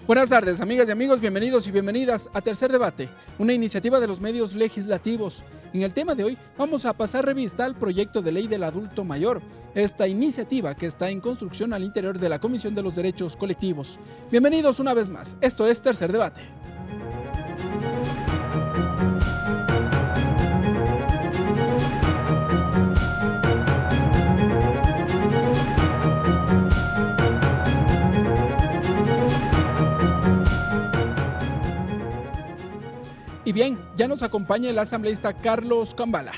Buenas tardes, amigas y amigos, bienvenidos y bienvenidas a Tercer Debate, una iniciativa de los medios legislativos. En el tema de hoy vamos a pasar revista al proyecto de ley del adulto mayor, esta iniciativa que está en construcción al interior de la Comisión de los Derechos Colectivos. Bienvenidos una vez más, esto es Tercer Debate. Y bien, ya nos acompaña el asambleísta Carlos Cambala.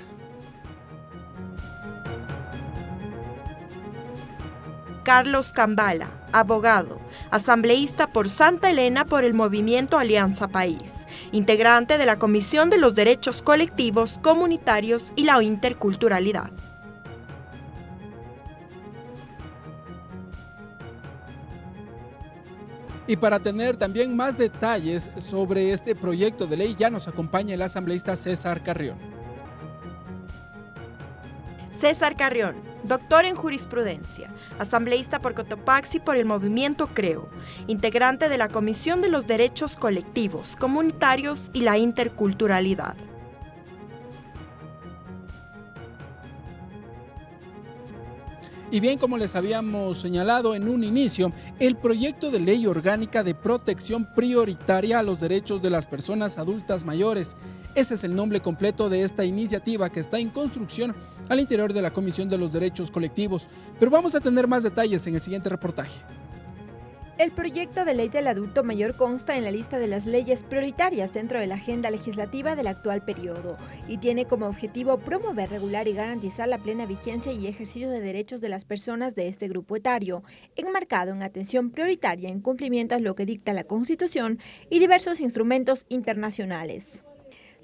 Carlos Cambala, abogado, asambleísta por Santa Elena por el movimiento Alianza País, integrante de la Comisión de los Derechos Colectivos, Comunitarios y la Interculturalidad. Y para tener también más detalles sobre este proyecto de ley, ya nos acompaña el asambleísta César Carrión. César Carrión, doctor en jurisprudencia, asambleísta por Cotopaxi por el movimiento Creo, integrante de la Comisión de los Derechos Colectivos, Comunitarios y la Interculturalidad. Y bien, como les habíamos señalado en un inicio, el proyecto de ley orgánica de protección prioritaria a los derechos de las personas adultas mayores. Ese es el nombre completo de esta iniciativa que está en construcción al interior de la Comisión de los Derechos Colectivos. Pero vamos a tener más detalles en el siguiente reportaje. El proyecto de ley del adulto mayor consta en la lista de las leyes prioritarias dentro de la agenda legislativa del actual periodo y tiene como objetivo promover, regular y garantizar la plena vigencia y ejercicio de derechos de las personas de este grupo etario, enmarcado en atención prioritaria en cumplimiento a lo que dicta la Constitución y diversos instrumentos internacionales.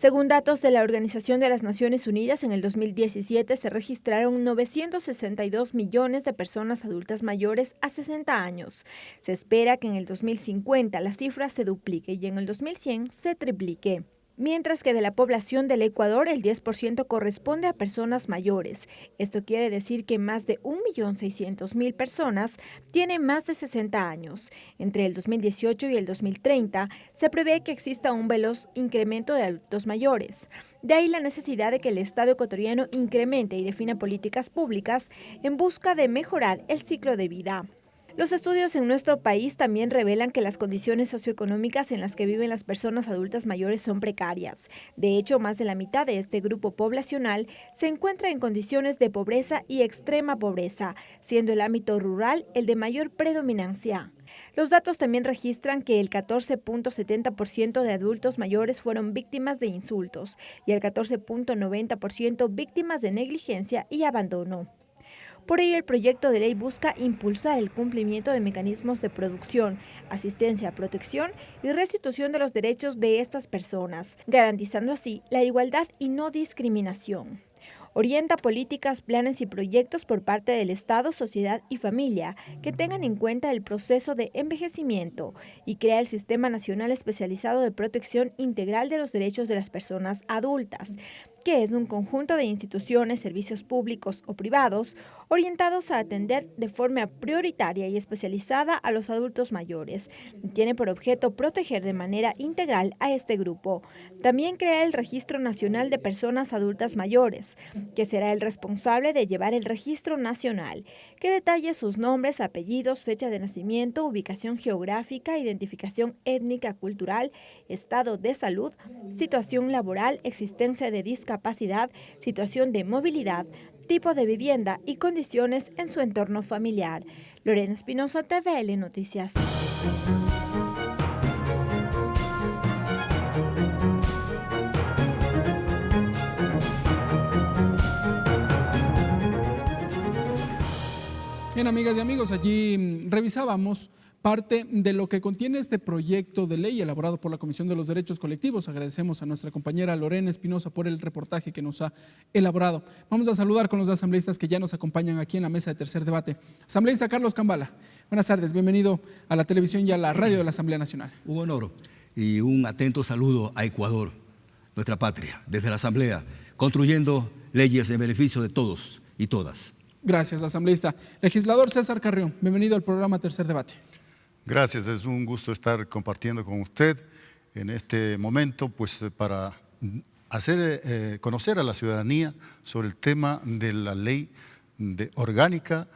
Según datos de la Organización de las Naciones Unidas, en el 2017 se registraron 962 millones de personas adultas mayores a 60 años. Se espera que en el 2050 la cifra se duplique y en el 2100 se triplique. Mientras que de la población del Ecuador el 10% corresponde a personas mayores. Esto quiere decir que más de 1.600.000 personas tienen más de 60 años. Entre el 2018 y el 2030 se prevé que exista un veloz incremento de adultos mayores. De ahí la necesidad de que el Estado ecuatoriano incremente y defina políticas públicas en busca de mejorar el ciclo de vida. Los estudios en nuestro país también revelan que las condiciones socioeconómicas en las que viven las personas adultas mayores son precarias. De hecho, más de la mitad de este grupo poblacional se encuentra en condiciones de pobreza y extrema pobreza, siendo el ámbito rural el de mayor predominancia. Los datos también registran que el 14.70% de adultos mayores fueron víctimas de insultos y el 14.90% víctimas de negligencia y abandono. Por ello, el proyecto de ley busca impulsar el cumplimiento de mecanismos de producción, asistencia, protección y restitución de los derechos de estas personas, garantizando así la igualdad y no discriminación. Orienta políticas, planes y proyectos por parte del Estado, sociedad y familia que tengan en cuenta el proceso de envejecimiento y crea el Sistema Nacional Especializado de Protección Integral de los Derechos de las Personas Adultas, que es un conjunto de instituciones, servicios públicos o privados orientados a atender de forma prioritaria y especializada a los adultos mayores. Tiene por objeto proteger de manera integral a este grupo. También crea el Registro Nacional de Personas Adultas Mayores, que será el responsable de llevar el registro nacional, que detalle sus nombres, apellidos, fecha de nacimiento, ubicación geográfica, identificación étnica, cultural, estado de salud, situación laboral, existencia de discapacidad, situación de movilidad, tipo de vivienda y condiciones en su entorno familiar. Lorena Espinosa, TVL Noticias. Bien, amigas y amigos, allí revisábamos parte de lo que contiene este proyecto de ley elaborado por la Comisión de los Derechos Colectivos. Agradecemos a nuestra compañera Lorena Espinosa por el reportaje que nos ha elaborado. Vamos a saludar con los asambleístas que ya nos acompañan aquí en la mesa de Tercer Debate. Asambleísta Carlos Cambala, buenas tardes, bienvenido a la televisión y a la radio de la Asamblea Nacional. Un honor y un atento saludo a Ecuador, nuestra patria, desde la Asamblea, construyendo leyes en beneficio de todos y todas. Gracias, asambleísta. Legislador César Carrión, bienvenido al programa Tercer Debate. Gracias, es un gusto estar compartiendo con usted en este momento, pues para hacer conocer a la ciudadanía sobre el tema de la ley orgánica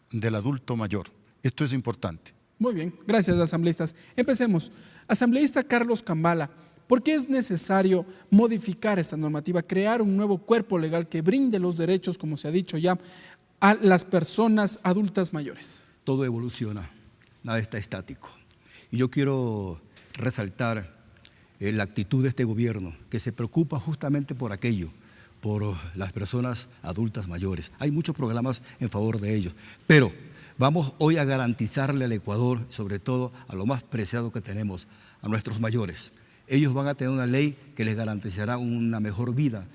del adulto mayor. Esto es importante. Muy bien, gracias, asambleístas. Empecemos. Asambleísta Carlos Cambala, ¿por qué es necesario modificar esta normativa, crear un nuevo cuerpo legal que brinde los derechos, como se ha dicho ya, a las personas adultas mayores? Todo evoluciona, nada está estático. Y yo quiero resaltar la actitud de este gobierno, que se preocupa justamente por aquello, por las personas adultas mayores. Hay muchos programas en favor de ellos, pero vamos hoy a garantizarle al Ecuador, sobre todo a lo más preciado que tenemos, a nuestros mayores. Ellos van a tener una ley que les garantizará una mejor vida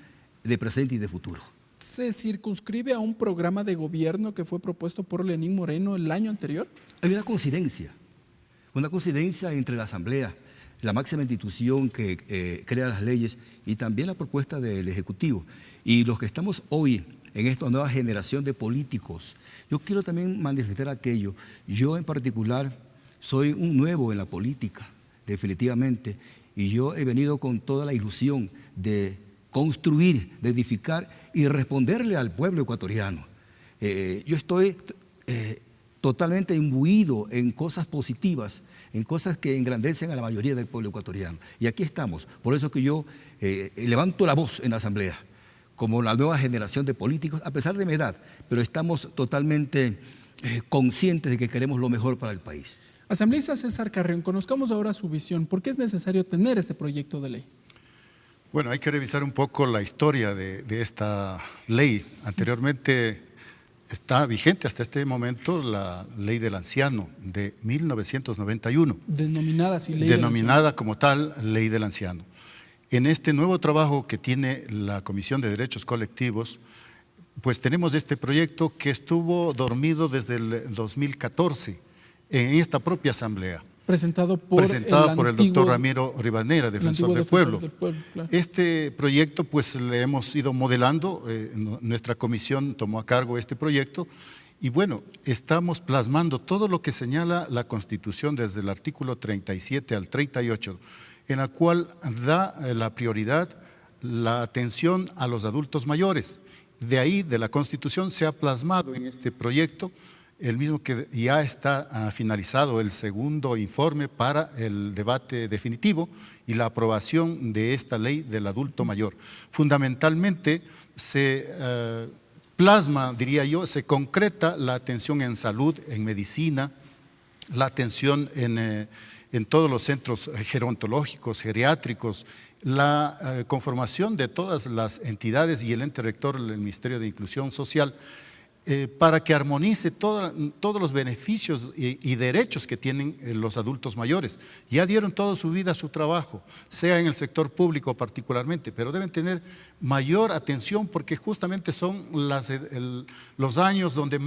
de presente y de futuro. ¿Se circunscribe a un programa de gobierno que fue propuesto por Lenín Moreno el año anterior? Hay una coincidencia entre la Asamblea, la máxima institución que crea las leyes, y también la propuesta del Ejecutivo. Y los que estamos hoy en esta nueva generación de políticos, yo quiero también manifestar aquello. Yo en particular soy un nuevo en la política, definitivamente, y yo he venido con toda la ilusión de construir, de edificar y responderle al pueblo ecuatoriano. Yo estoy totalmente imbuido en cosas positivas, en cosas que engrandecen a la mayoría del pueblo ecuatoriano. Y aquí estamos. Por eso que yo levanto la voz en la Asamblea, como la nueva generación de políticos, a pesar de mi edad, pero estamos totalmente conscientes de que queremos lo mejor para el país. Asambleísta César Carrión, conozcamos ahora su visión. ¿Por qué es necesario tener este proyecto de ley? Bueno, hay que revisar un poco la historia de esta ley. Anteriormente está vigente hasta este momento la ley del anciano de 1991. Denominada así ley Denominada como tal ley del anciano. En este nuevo trabajo que tiene la Comisión de Derechos Colectivos, pues tenemos este proyecto que estuvo dormido desde el 2014 en esta propia asamblea. Presentado por el doctor Ramiro Rivadeneira, defensor del pueblo. Claro. Este proyecto pues le hemos ido modelando, nuestra comisión tomó a cargo este proyecto y bueno, estamos plasmando todo lo que señala la Constitución desde el artículo 37 al 38, en la cual da la prioridad, la atención a los adultos mayores. De ahí, de la Constitución, se ha plasmado en este proyecto el mismo que ya está finalizado el segundo informe para el debate definitivo y la aprobación de esta ley del adulto mayor. Fundamentalmente se plasma, diría yo, se concreta la atención en salud, en medicina, la atención en todos los centros gerontológicos, geriátricos, la conformación de todas las entidades y el ente rector del Ministerio de Inclusión Social, para que armonice todos los beneficios y derechos que tienen los adultos mayores. Ya dieron toda su vida a su trabajo, sea en el sector público particularmente, pero deben tener mayor atención porque justamente son los años donde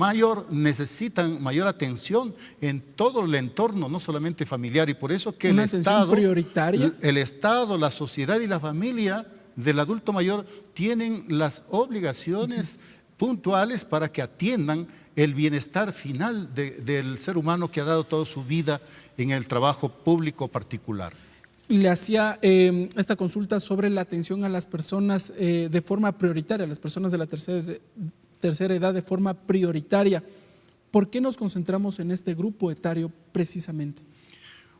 necesitan mayor atención en todo el entorno, no solamente familiar, y por eso que ¿Una atención prioritaria? El Estado, la sociedad y la familia del adulto mayor tienen las obligaciones puntuales para que atiendan el bienestar final del ser humano que ha dado toda su vida en el trabajo público particular. Le hacía esta consulta sobre la atención a las personas de forma prioritaria, a las personas de la tercera edad de forma prioritaria. ¿Por qué nos concentramos en este grupo etario precisamente?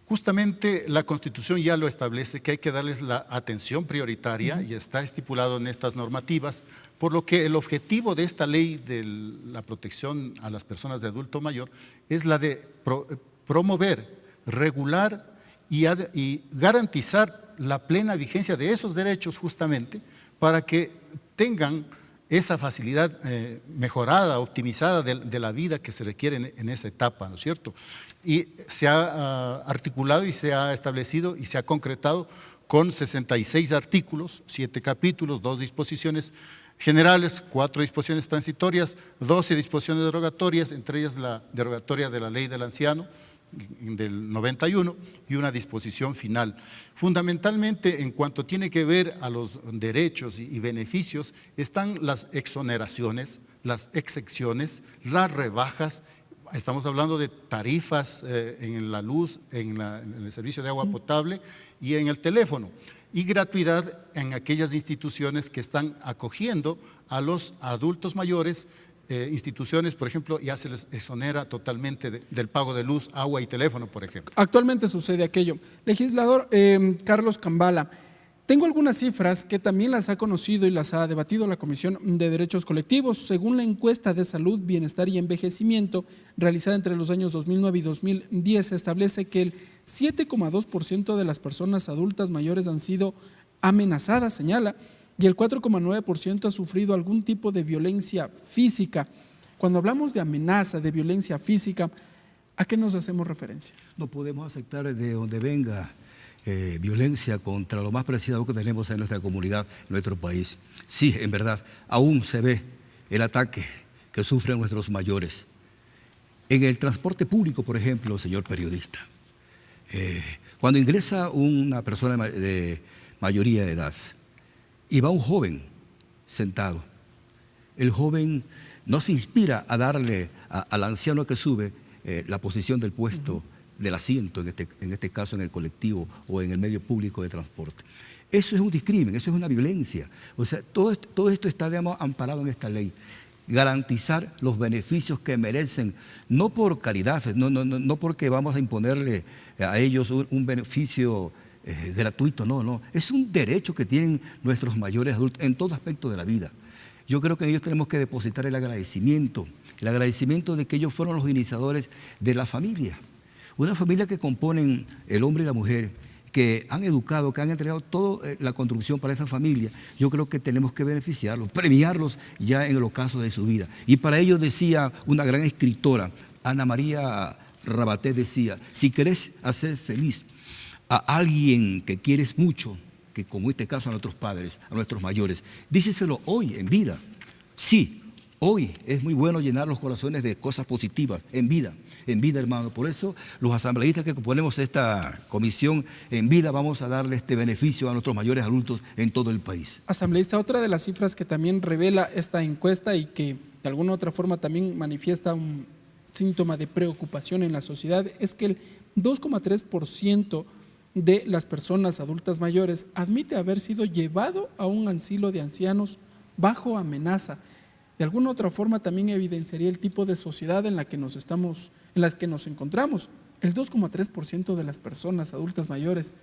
Justamente la Constitución ya lo establece, que hay que darles la atención prioritaria y está estipulado en estas normativas, por lo que el objetivo de esta ley de la protección a las personas de adulto mayor es la de promover, regular y garantizar la plena vigencia de esos derechos justamente para que tengan esa facilidad mejorada, optimizada de la vida que se requiere en esa etapa, ¿no es cierto? Y se ha articulado y se ha establecido y se ha concretado con 66 artículos, 7 capítulos, 2 disposiciones generales, 4 disposiciones transitorias, 12 disposiciones derogatorias, entre ellas la derogatoria de la ley del anciano del 91 y una disposición final. Fundamentalmente, en cuanto tiene que ver a los derechos y beneficios, están las exoneraciones, las excepciones, las rebajas, Estamos hablando de tarifas en la luz, en el servicio de agua potable y en el teléfono. Y gratuidad en aquellas instituciones que están acogiendo a los adultos mayores, instituciones, por ejemplo, ya se les exonera totalmente del pago de luz, agua y teléfono, por ejemplo. Actualmente sucede aquello. Legislador Carlos Cambala, tengo algunas cifras que también las ha conocido y las ha debatido la Comisión de Derechos Colectivos. Según la encuesta de salud, bienestar y envejecimiento realizada entre los años 2009 y 2010, establece que el 7,2% de las personas adultas mayores han sido amenazadas, señala, y el 4,9% ha sufrido algún tipo de violencia física. Cuando hablamos de amenaza, de violencia física, ¿a qué nos hacemos referencia? No podemos aceptar de donde venga violencia contra lo más preciado que tenemos en nuestra comunidad, en nuestro país. Sí, en verdad, aún se ve el ataque que sufren nuestros mayores. En el transporte público, por ejemplo, señor periodista, cuando ingresa una persona de mayoría de edad y va un joven sentado, el joven no se inspira a darle al anciano que sube la posición del puesto, del asiento, en este caso en el colectivo o en el medio público de transporte. Eso es un discrimen, eso es una violencia. O sea, todo esto está, digamos, amparado en esta ley. Garantizar los beneficios que merecen, no por caridad, no porque vamos a imponerle a ellos un beneficio gratuito, no. Es un derecho que tienen nuestros mayores adultos en todo aspecto de la vida. Yo creo que ellos tenemos que depositar el agradecimiento de que ellos fueron los iniciadores de la familia. Una familia que componen el hombre y la mujer, que han educado, que han entregado toda la construcción para esa familia. Yo creo que tenemos que beneficiarlos, premiarlos ya en el ocaso de su vida. Y para ello decía una gran escritora, Ana María Rabaté, decía, si querés hacer feliz a alguien que quieres mucho, que como en este caso a nuestros padres, a nuestros mayores, díceselo hoy en vida. Sí, hoy es muy bueno llenar los corazones de cosas positivas, en vida, hermano. Por eso los asambleístas que componemos esta comisión en vida vamos a darle este beneficio a nuestros mayores adultos en todo el país. Asambleísta, otra de las cifras que también revela esta encuesta y que de alguna u otra forma también manifiesta un síntoma de preocupación en la sociedad es que el 2,3% de las personas adultas mayores admite haber sido llevado a un asilo de ancianos bajo amenaza. De alguna otra forma también evidenciaría el tipo de sociedad en la que nos encontramos. El 2,3% de las personas adultas mayores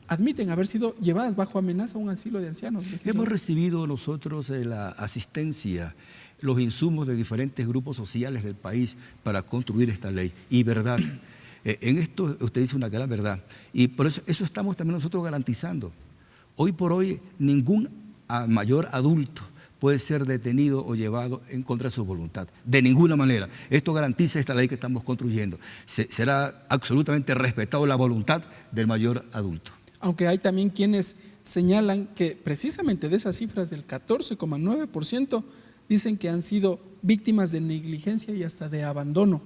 admiten haber sido llevadas bajo amenaza a un asilo de ancianos. Hemos recibido nosotros la asistencia, los insumos de diferentes grupos sociales del país para construir esta ley. Y verdad, en esto usted dice una gran verdad. Y por eso estamos también nosotros garantizando. Hoy por hoy ningún mayor adulto puede ser detenido o llevado en contra de su voluntad. De ninguna manera. Esto garantiza esta ley que estamos construyendo. Será absolutamente respetado la voluntad del mayor adulto. Aunque hay también quienes señalan que precisamente de esas cifras del 14,9% dicen que han sido víctimas de negligencia y hasta de abandono.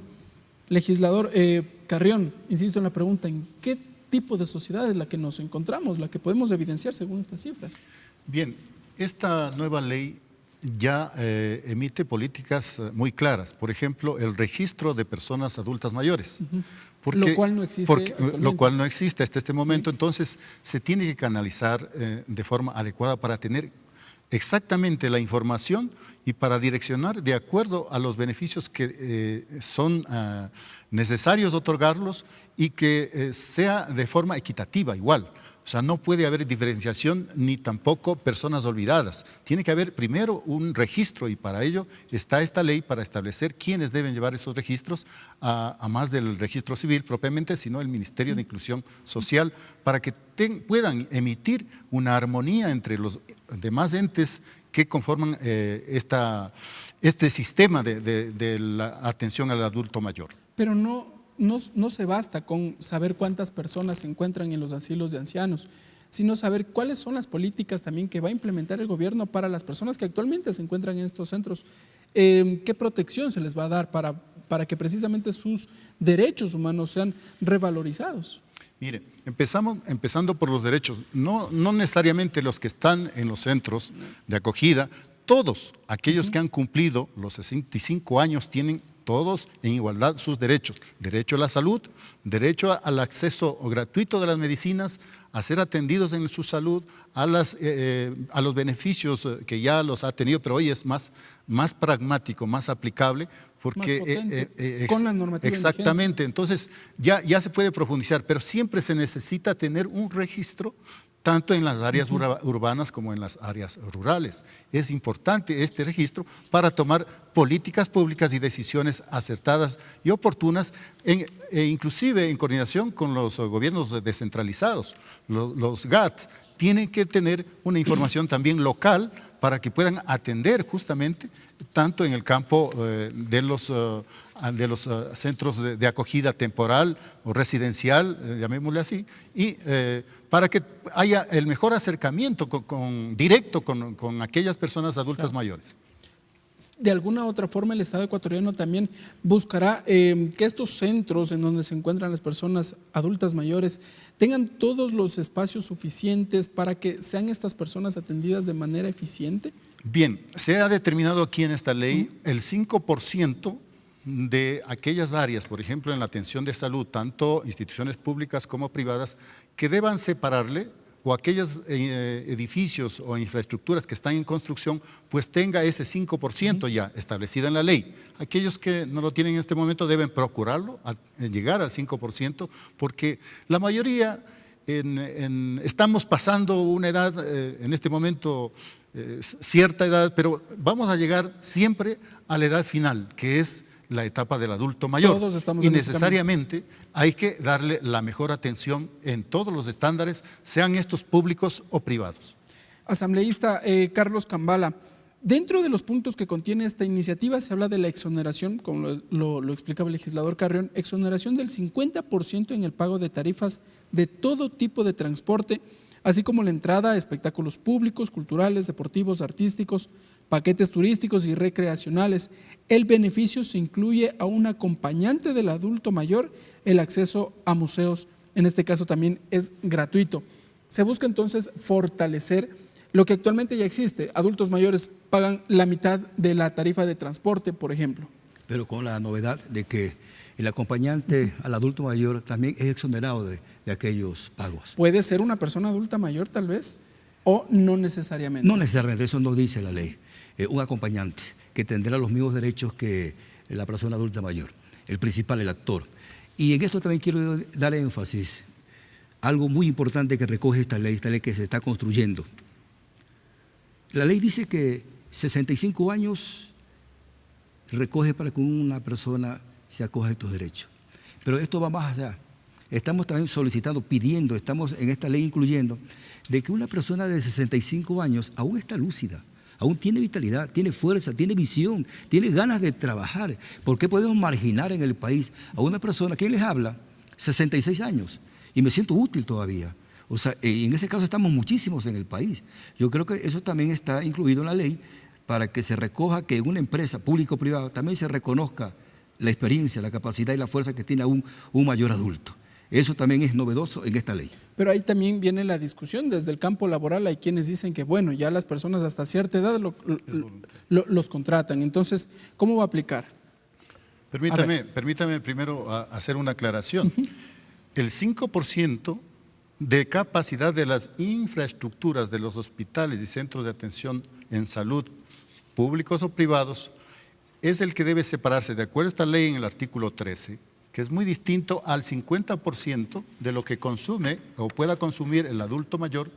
Legislador Carrión, insisto en la pregunta, ¿en qué tipo de sociedad es la que nos encontramos, la que podemos evidenciar según estas cifras? Bien, esta nueva ley ya emite políticas muy claras. Por ejemplo, el registro de personas adultas mayores. Lo cual no existe. Lo cual no existe hasta este momento. Entonces, se tiene que canalizar de forma adecuada para tener exactamente la información y para direccionar de acuerdo a los beneficios que son necesarios otorgarlos y que sea de forma equitativa igual. O sea, no puede haber diferenciación ni tampoco personas olvidadas. Tiene que haber primero un registro y para ello está esta ley para establecer quiénes deben llevar esos registros, a más del registro civil propiamente, sino el Ministerio de Inclusión Social, para que puedan emitir una armonía entre los demás entes que conforman este sistema de la atención al adulto mayor. Pero no se basta con saber cuántas personas se encuentran en los asilos de ancianos, sino saber cuáles son las políticas también que va a implementar el gobierno para las personas que actualmente se encuentran en estos centros. ¿Qué protección se les va a dar para que precisamente sus derechos humanos sean revalorizados? Mire, empezando por los derechos, no necesariamente los que están en los centros de acogida, todos aquellos que han cumplido los 65 años tienen todos en igualdad sus derechos. Derecho a la salud, derecho al acceso gratuito de las medicinas, a ser atendidos en su salud, a los beneficios que ya los ha tenido, pero hoy es más pragmático, más aplicable, porque más potente, con la normativa exactamente, entonces ya se puede profundizar, pero siempre se necesita tener un registro tanto en las áreas urbanas como en las áreas rurales. Es importante este registro para tomar políticas públicas y decisiones acertadas y oportunas, inclusive en coordinación con los gobiernos descentralizados. Los GATS tienen que tener una información también local para que puedan atender justamente tanto en el campo de los centros de acogida temporal o residencial, llamémosle así, y para que haya el mejor acercamiento directo con aquellas personas adultas mayores. De alguna otra forma, el Estado ecuatoriano también buscará que estos centros en donde se encuentran las personas adultas mayores tengan todos los espacios suficientes para que sean estas personas atendidas de manera eficiente. Bien, se ha determinado aquí en esta ley el 5% de aquellas áreas, por ejemplo, en la atención de salud, tanto instituciones públicas como privadas, que deban separarle, o aquellos edificios o infraestructuras que están en construcción, pues tenga ese 5% ya establecido en la ley. Aquellos que no lo tienen en este momento deben procurarlo, llegar al 5%, porque la mayoría estamos pasando una edad, en este momento cierta edad, pero vamos a llegar siempre a la edad final, que es la etapa del adulto mayor. Todos estamos y necesariamente hay que darle la mejor atención en todos los estándares, sean estos públicos o privados. Asambleísta Carlos Cambala, dentro de los puntos que contiene esta iniciativa se habla de la exoneración, como lo explicaba el legislador Carrión, exoneración del 50% en el pago de tarifas de todo tipo de transporte, así como la entrada a espectáculos públicos, culturales, deportivos, artísticos, paquetes turísticos y recreacionales. El beneficio se incluye a un acompañante del adulto mayor, el acceso a museos, en este caso también es gratuito. Se busca entonces fortalecer lo que actualmente ya existe. Adultos mayores pagan la mitad de la tarifa de transporte, por ejemplo. Pero con la novedad de que el acompañante al adulto mayor también es exonerado de aquellos pagos. ¿Puede ser una persona adulta mayor tal vez o no necesariamente? No necesariamente, eso no dice la ley. Un acompañante que tendrá los mismos derechos que la persona adulta mayor, el principal, el actor. Y en esto también quiero dar énfasis, algo muy importante que recoge esta ley que se está construyendo. La ley dice que 65 años recoge para que una persona se acoja a estos derechos. Pero esto va más allá. Estamos también solicitando, pidiendo, estamos en esta ley incluyendo, de que una persona de 65 años aún está lúcida, aún tiene vitalidad, tiene fuerza, tiene visión, tiene ganas de trabajar. ¿Por qué podemos marginar en el país a una persona, ¿quién les habla? 66 años, y me siento útil todavía. O sea, en ese caso estamos muchísimos en el país. Yo creo que eso también está incluido en la ley para que se recoja que en una empresa pública o privada también se reconozca la experiencia, la capacidad y la fuerza que tiene un mayor adulto. Eso también es novedoso en esta ley. Pero ahí también viene la discusión desde el campo laboral. Hay quienes dicen que, bueno, ya las personas hasta cierta edad los contratan. Entonces, ¿cómo va a aplicar? Permítame primero hacer una aclaración. El 5% de capacidad de las infraestructuras de los hospitales y centros de atención en salud, públicos o privados, es el que debe separarse, de acuerdo a esta ley en el artículo 13, que es muy distinto al 50% de lo que consume o pueda consumir el adulto mayor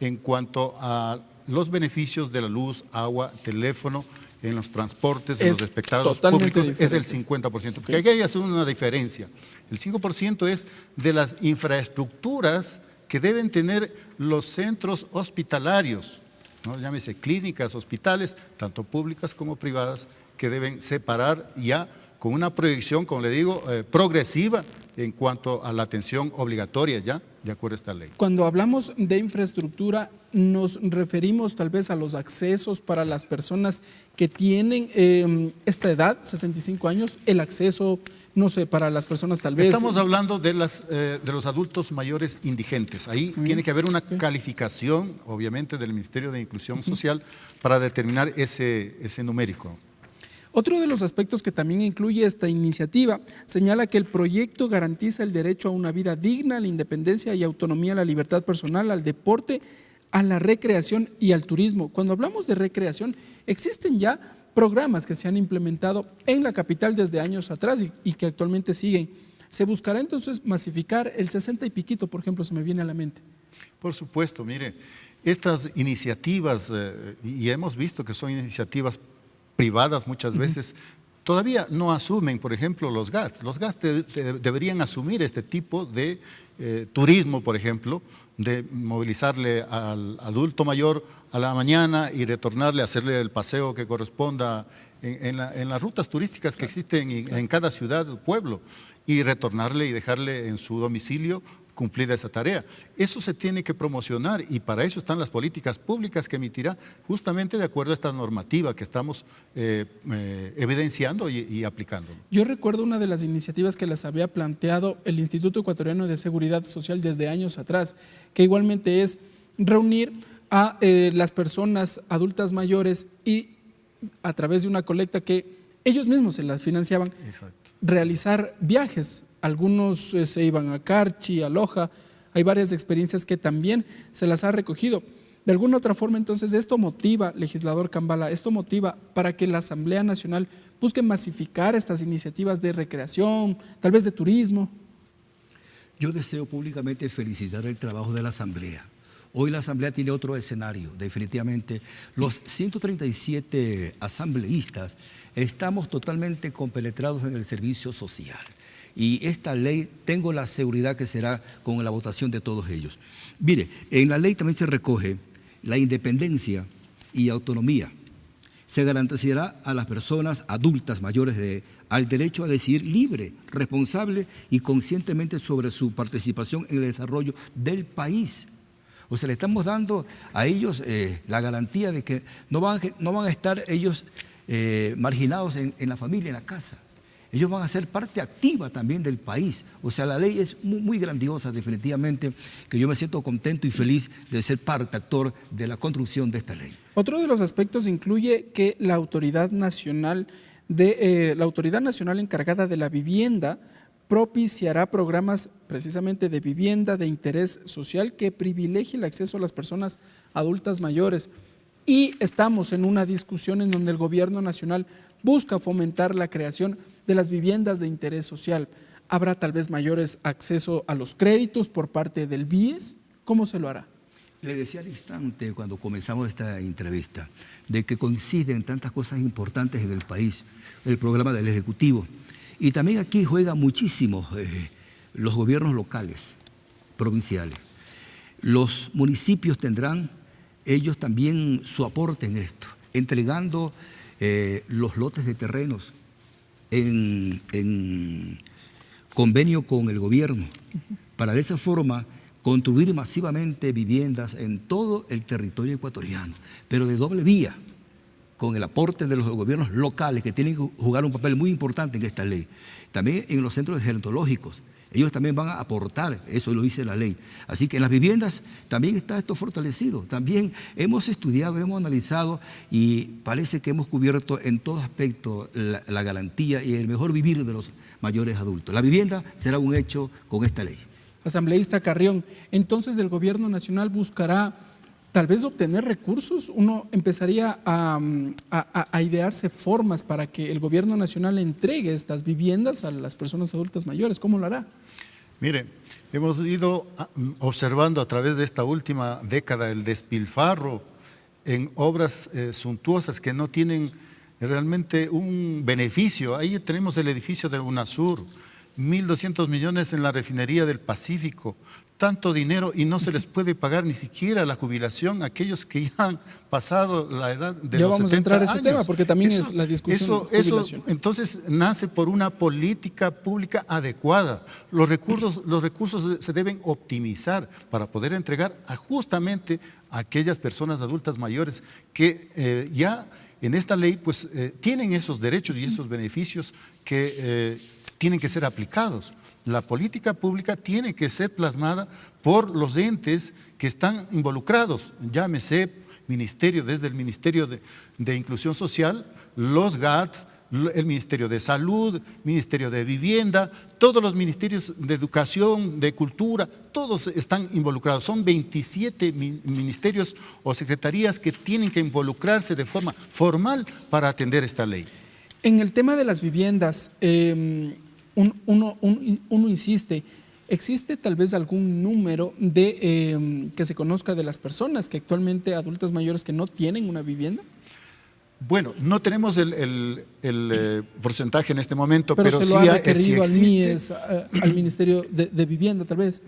en cuanto a los beneficios de la luz, agua, teléfono, en los transportes, en los espectáculos públicos, es el 50%. Porque aquí hay una diferencia. El 5% es de las infraestructuras que deben tener los centros hospitalarios, ¿no? Llámese clínicas, hospitales, tanto públicas como privadas, que deben separar ya con una proyección, como le digo, progresiva en cuanto a la atención obligatoria ya, de acuerdo a esta ley. Cuando hablamos de infraestructura, nos referimos tal vez a los accesos para las personas que tienen esta edad, 65 años, el acceso, no sé, para las personas tal vez… Estamos hablando de los adultos mayores indigentes. Ahí tiene que haber una calificación, obviamente, del Ministerio de Inclusión Social para determinar ese numérico. Otro de los aspectos que también incluye esta iniciativa señala que el proyecto garantiza el derecho a una vida digna, a la independencia y autonomía, a la libertad personal, al deporte, a la recreación y al turismo. Cuando hablamos de recreación, existen ya programas que se han implementado en la capital desde años atrás y que actualmente siguen. Se buscará entonces masificar el 60 y piquito, por ejemplo, se me viene a la mente. Por supuesto, mire, estas iniciativas, y hemos visto que son iniciativas privadas muchas veces, todavía no asumen, por ejemplo, los GAT. Los GAT deberían asumir este tipo de turismo, por ejemplo, de movilizarle al adulto mayor a la mañana y retornarle a hacerle el paseo que corresponda en las rutas turísticas que existen en cada ciudad o pueblo, y retornarle y dejarle en su domicilio cumplida esa tarea. Eso se tiene que promocionar y para eso están las políticas públicas que emitirá justamente de acuerdo a esta normativa que estamos evidenciando y aplicando. Yo recuerdo una de las iniciativas que las había planteado el Instituto Ecuatoriano de Seguridad Social desde años atrás, que igualmente es reunir a las personas adultas mayores y a través de una colecta que ellos mismos se la financiaban, exacto, realizar viajes. Algunos se iban a Carchi, a Loja, hay varias experiencias que también se las ha recogido. De alguna otra forma, entonces, esto motiva, legislador Cambala, esto motiva para que la Asamblea Nacional busque masificar estas iniciativas de recreación, tal vez de turismo. Yo deseo públicamente felicitar el trabajo de la Asamblea. Hoy la Asamblea tiene otro escenario, definitivamente. Los 137 asambleístas estamos totalmente compenetrados en el servicio social. Y esta ley, tengo la seguridad que será con la votación de todos ellos. Mire, en la ley también se recoge la independencia y autonomía. Se garantizará a las personas adultas mayores al derecho a decidir libre, responsable y conscientemente sobre su participación en el desarrollo del país. O sea, le estamos dando a ellos la garantía de que no van a estar ellos marginados en la familia, en la casa. Ellos van a ser parte activa también del país. O sea, la ley es muy grandiosa, definitivamente, que yo me siento contento y feliz de ser parte, actor de la construcción de esta ley. Otro de los aspectos incluye que la autoridad nacional encargada de la vivienda propiciará programas precisamente de vivienda de interés social que privilegie el acceso a las personas adultas mayores. Y estamos en una discusión en donde el gobierno nacional busca fomentar la creación de las viviendas de interés social. ¿Habrá tal vez mayores acceso a los créditos por parte del BIES? ¿Cómo se lo hará? Le decía al instante, cuando comenzamos esta entrevista, de que coinciden tantas cosas importantes en el país, el programa del Ejecutivo. Y también aquí juegan muchísimo los gobiernos locales, provinciales. Los municipios tendrán ellos también su aporte en esto, entregando los lotes de terrenos en convenio con el gobierno, para de esa forma construir masivamente viviendas en todo el territorio ecuatoriano, pero de doble vía, con el aporte de los gobiernos locales que tienen que jugar un papel muy importante en esta ley. También en los centros gerontológicos, ellos también van a aportar, eso lo dice la ley. Así que en las viviendas también está esto fortalecido. También hemos estudiado, hemos analizado y parece que hemos cubierto en todo aspecto la garantía y el mejor vivir de los mayores adultos. La vivienda será un hecho con esta ley. Asambleísta Carrión, entonces el gobierno nacional buscará tal vez obtener recursos. Uno empezaría a idearse formas para que el gobierno nacional entregue estas viviendas a las personas adultas mayores. ¿Cómo lo hará? Mire, hemos ido observando a través de esta última década el despilfarro en obras suntuosas que no tienen realmente un beneficio. Ahí tenemos el edificio del UNASUR, 1.200 millones en la refinería del Pacífico, tanto dinero y no se les puede pagar ni siquiera la jubilación a aquellos que ya han pasado la edad de los 70 años. Ya vamos a entrar a ese tema porque también es la discusión. Eso entonces nace por una política pública adecuada. Los recursos se deben optimizar para poder entregar justamente a aquellas personas adultas mayores que ya en esta ley pues tienen esos derechos y esos beneficios que tienen que ser aplicados. La política pública tiene que ser plasmada por los entes que están involucrados, llámese desde el Ministerio de Inclusión Social, los GATS, el Ministerio de Salud, Ministerio de Vivienda, todos los ministerios de Educación, de Cultura, todos están involucrados. Son 27 ministerios o secretarías que tienen que involucrarse de forma formal para atender esta ley. En el tema de las viviendas, uno insiste, ¿existe tal vez algún número de que se conozca de las personas que actualmente, adultas mayores, que no tienen una vivienda? Bueno, no tenemos el porcentaje en este momento, pero se sí lo ha requerido sí al MIES, al Ministerio de Vivienda, tal vez.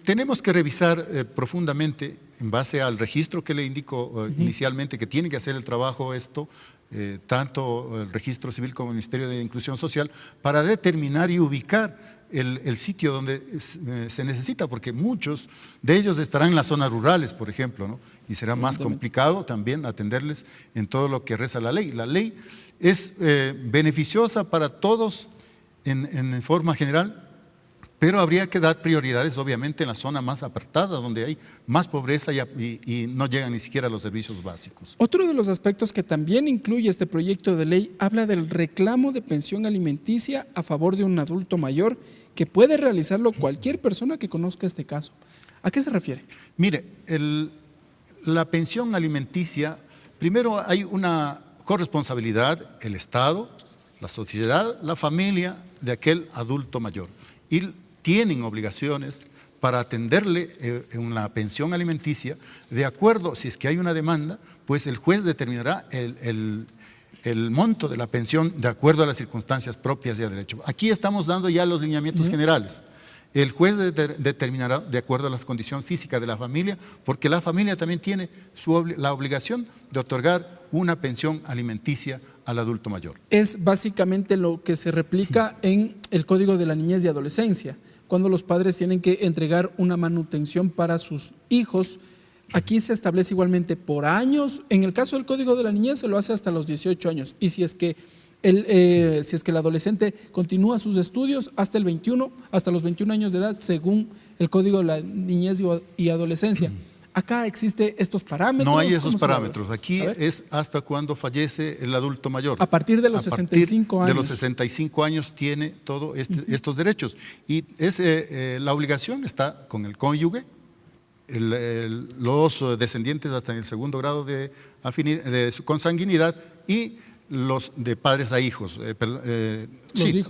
Tenemos que revisar profundamente, en base al registro que le indico inicialmente, que tiene que hacer el trabajo tanto el Registro Civil como el Ministerio de Inclusión Social, para determinar y ubicar el sitio donde se necesita, porque muchos de ellos estarán en las zonas rurales, por ejemplo, ¿no? Y será más complicado también atenderles en todo lo que reza la ley. La ley es beneficiosa para todos en forma general, pero habría que dar prioridades, obviamente, en la zona más apartada, donde hay más pobreza y no llegan ni siquiera a los servicios básicos. Otro de los aspectos que también incluye este proyecto de ley habla del reclamo de pensión alimenticia a favor de un adulto mayor, que puede realizarlo cualquier persona que conozca este caso. ¿A qué se refiere? Mire, la pensión alimenticia, primero hay una corresponsabilidad, el Estado, la sociedad, la familia de aquel adulto mayor. Y tienen obligaciones para atenderle en la pensión alimenticia, de acuerdo, si es que hay una demanda, pues el juez determinará el monto de la pensión de acuerdo a las circunstancias propias y a derecho. Aquí estamos dando ya los lineamientos generales. El juez determinará de acuerdo a las condiciones físicas de la familia, porque la familia también tiene la obligación de otorgar una pensión alimenticia al adulto mayor. Es básicamente lo que se replica en el Código de la Niñez y Adolescencia, cuando los padres tienen que entregar una manutención para sus hijos. Aquí se establece igualmente por años. En el caso del Código de la Niñez se lo hace hasta los 18 años. Y si es que el adolescente continúa sus estudios hasta los 21 años de edad, según el Código de la Niñez y Adolescencia. Acá existen estos parámetros. No hay esos parámetros. Aquí es hasta cuando fallece el adulto mayor. A partir de los 65 años. De los 65 años tiene todos estos derechos. Y la obligación está con el cónyuge, los descendientes hasta en el segundo grado de consanguinidad y los de padres a hijos.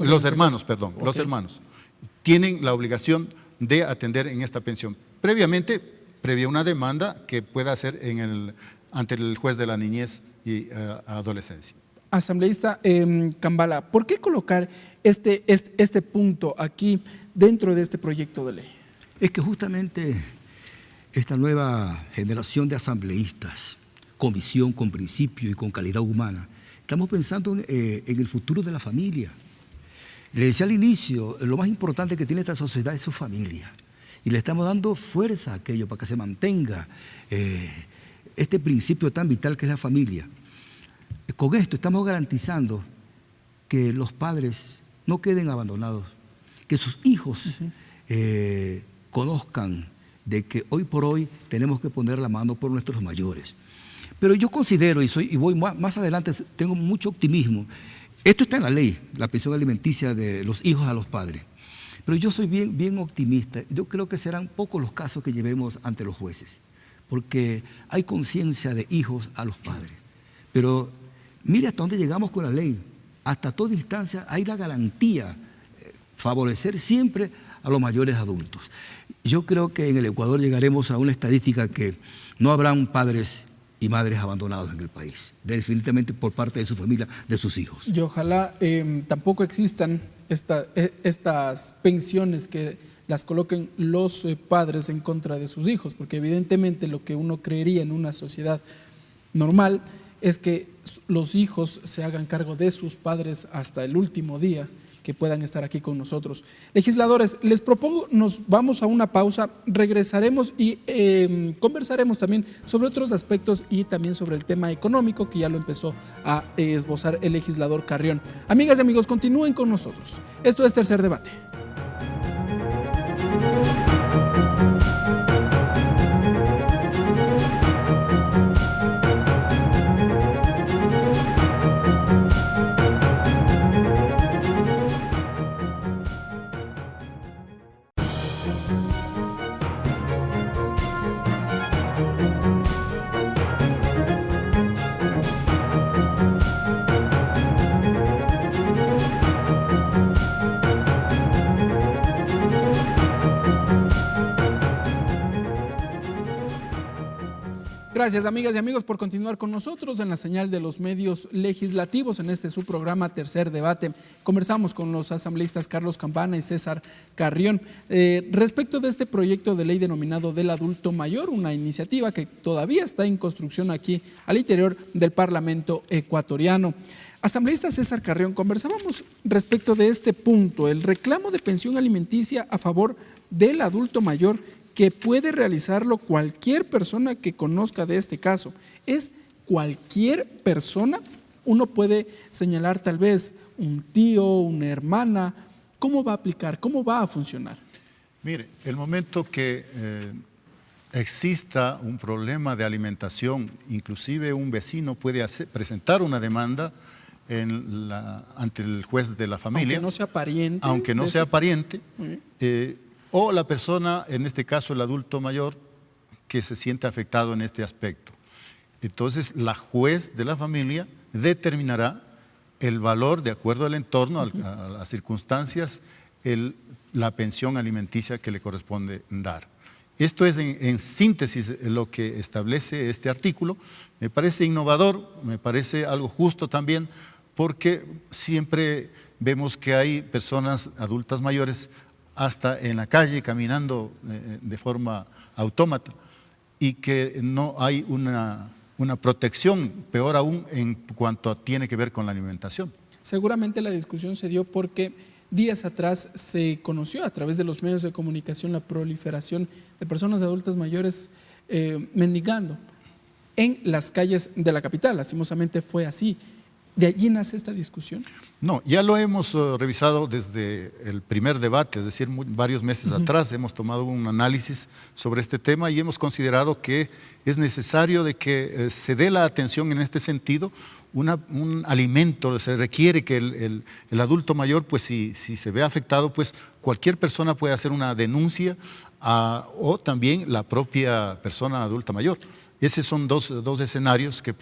Los hermanos, perdón. Okay. Los hermanos tienen la obligación de atender en esta pensión. Previa una demanda que pueda hacer ante el juez de la niñez y adolescencia. Asambleísta Cambala, ¿por qué colocar este punto aquí dentro de este proyecto de ley? Es que justamente esta nueva generación de asambleístas, con visión, con principio y con calidad humana, estamos pensando en el futuro de la familia. Le decía al inicio, lo más importante que tiene esta sociedad es su familia. Y le estamos dando fuerza a aquello para que se mantenga este principio tan vital que es la familia. Con esto estamos garantizando que los padres no queden abandonados, que sus hijos conozcan de que hoy por hoy tenemos que poner la mano por nuestros mayores. Pero yo considero, y voy más adelante, tengo mucho optimismo. Esto está en la ley, la pensión alimenticia de los hijos a los padres. Pero yo soy bien optimista. Yo creo que serán pocos los casos que llevemos ante los jueces, porque hay conciencia de hijos a los padres. Pero mire hasta dónde llegamos con la ley. Hasta toda instancia hay la garantía, favorecer siempre a los mayores adultos. Yo creo que en el Ecuador llegaremos a una estadística que no habrán padres y madres abandonados en el país, definitivamente por parte de su familia, de sus hijos. Y ojalá tampoco existan estas pensiones que las coloquen los padres en contra de sus hijos, porque evidentemente lo que uno creería en una sociedad normal es que los hijos se hagan cargo de sus padres hasta el último día que puedan estar aquí con nosotros. Legisladores, les propongo, nos vamos a una pausa, regresaremos y conversaremos también sobre otros aspectos y también sobre el tema económico que ya lo empezó a esbozar el legislador Carrión. Amigas y amigos, continúen con nosotros. Esto es Tercer Debate. Gracias, amigas y amigos, por continuar con nosotros en la señal de los medios legislativos en este su programa Tercer Debate. Conversamos con los asambleístas Carlos Campana y César Carrión respecto de este proyecto de ley denominado del adulto mayor, una iniciativa que todavía está en construcción aquí al interior del Parlamento ecuatoriano. Asambleísta César Carrión, conversábamos respecto de este punto, el reclamo de pensión alimenticia a favor del adulto mayor, que puede realizarlo cualquier persona que conozca de este caso. ¿Es cualquier persona? Uno puede señalar tal vez un tío, una hermana. ¿Cómo va a aplicar? ¿Cómo va a funcionar? Mire, el momento que exista un problema de alimentación, inclusive un vecino puede presentar una demanda ante el juez de la familia. Aunque no sea pariente. Aunque no sea pariente. O la persona, en este caso el adulto mayor, que se siente afectado en este aspecto. Entonces, la juez de la familia determinará el valor, de acuerdo al entorno, a las circunstancias, la pensión alimenticia que le corresponde dar. Esto es en síntesis lo que establece este artículo. Me parece innovador, me parece algo justo también, porque siempre vemos que hay personas adultas mayores hasta en la calle caminando de forma autómata y que no hay una protección, peor aún en cuanto tiene que ver con la alimentación. Seguramente la discusión se dio porque días atrás se conoció a través de los medios de comunicación la proliferación de personas adultas mayores mendigando en las calles de la capital. Lastimosamente fue así. ¿De allí nace esta discusión? No, ya lo hemos revisado desde el primer debate, es decir, varios meses atrás hemos tomado un análisis sobre este tema y hemos considerado que es necesario de que se dé la atención en este sentido. Un alimento, se requiere que el adulto mayor, pues si se ve afectado, pues cualquier persona puede hacer una denuncia o también la propia persona adulta mayor. Esos son dos escenarios que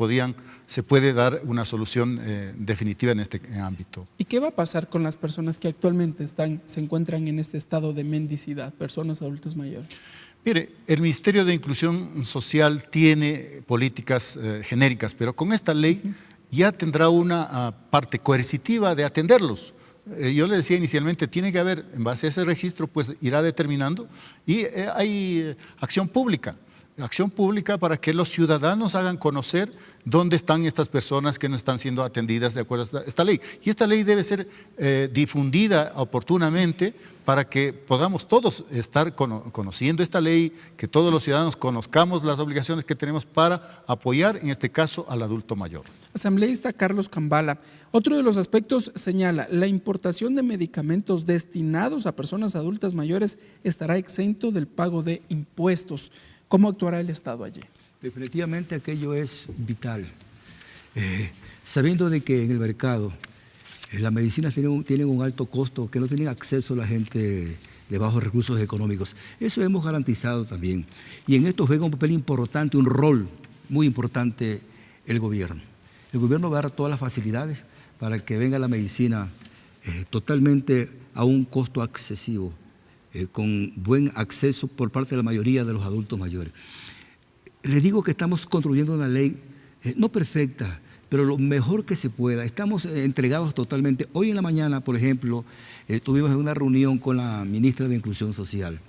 se puede dar una solución definitiva en este ámbito. ¿Y qué va a pasar con las personas que actualmente se encuentran en este estado de mendicidad, personas adultas mayores? Mire, el Ministerio de Inclusión Social tiene políticas genéricas, pero con esta ley ya tendrá una parte coercitiva de atenderlos. Yo le decía inicialmente, tiene que haber, en base a ese registro, pues irá determinando y hay acción pública para que los ciudadanos hagan conocer dónde están estas personas que no están siendo atendidas de acuerdo a esta ley. Y esta ley debe ser difundida oportunamente para que podamos todos estar conociendo esta ley, que todos los ciudadanos conozcamos las obligaciones que tenemos para apoyar, en este caso, al adulto mayor. Asambleísta Carlos Cambala, otro de los aspectos señala, la importación de medicamentos destinados a personas adultas mayores estará exento del pago de impuestos. ¿Cómo actuará el Estado allí? Definitivamente aquello es vital. Sabiendo de que en el mercado las medicinas tienen un alto costo, que no tienen acceso a la gente de bajos recursos económicos. Eso hemos garantizado también. Y en esto juega un papel importante, un rol muy importante el gobierno. El gobierno va a dar todas las facilidades para que venga la medicina totalmente a un costo accesivo, con buen acceso por parte de la mayoría de los adultos mayores. Les digo que estamos construyendo una ley no perfecta, pero lo mejor que se pueda. Estamos entregados totalmente. Hoy en la mañana, por ejemplo, tuvimos una reunión con la ministra de Inclusión Social,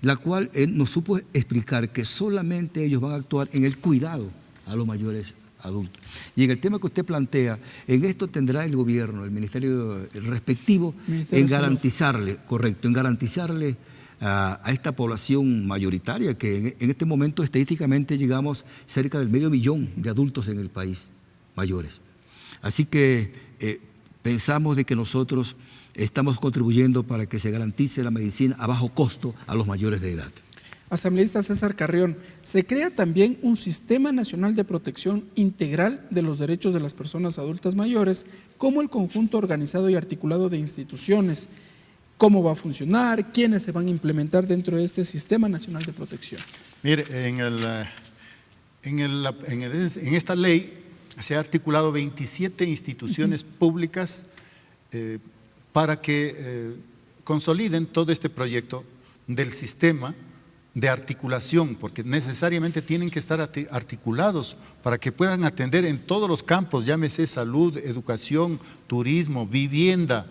la cual nos supo explicar que solamente ellos van a actuar en el cuidado a los mayores adultos. Y en el tema que usted plantea, en esto tendrá el gobierno, el ministerio respectivo, en garantizarle, correcto, en garantizarle a esta población mayoritaria, que en este momento estadísticamente llegamos cerca del 500,000 de adultos en el país mayores. Así que pensamos de que nosotros estamos contribuyendo para que se garantice la medicina a bajo costo a los mayores de edad. Asambleísta César Carrión, se crea también un Sistema Nacional de Protección Integral de los Derechos de las Personas Adultas Mayores como el conjunto organizado y articulado de instituciones. ¿Cómo va a funcionar? ¿Quiénes se van a implementar dentro de este Sistema Nacional de Protección? Mire, en esta ley se ha articulado 27 instituciones públicas para que consoliden todo este proyecto del sistema de articulación, porque necesariamente tienen que estar articulados para que puedan atender en todos los campos, llámese salud, educación, turismo, vivienda.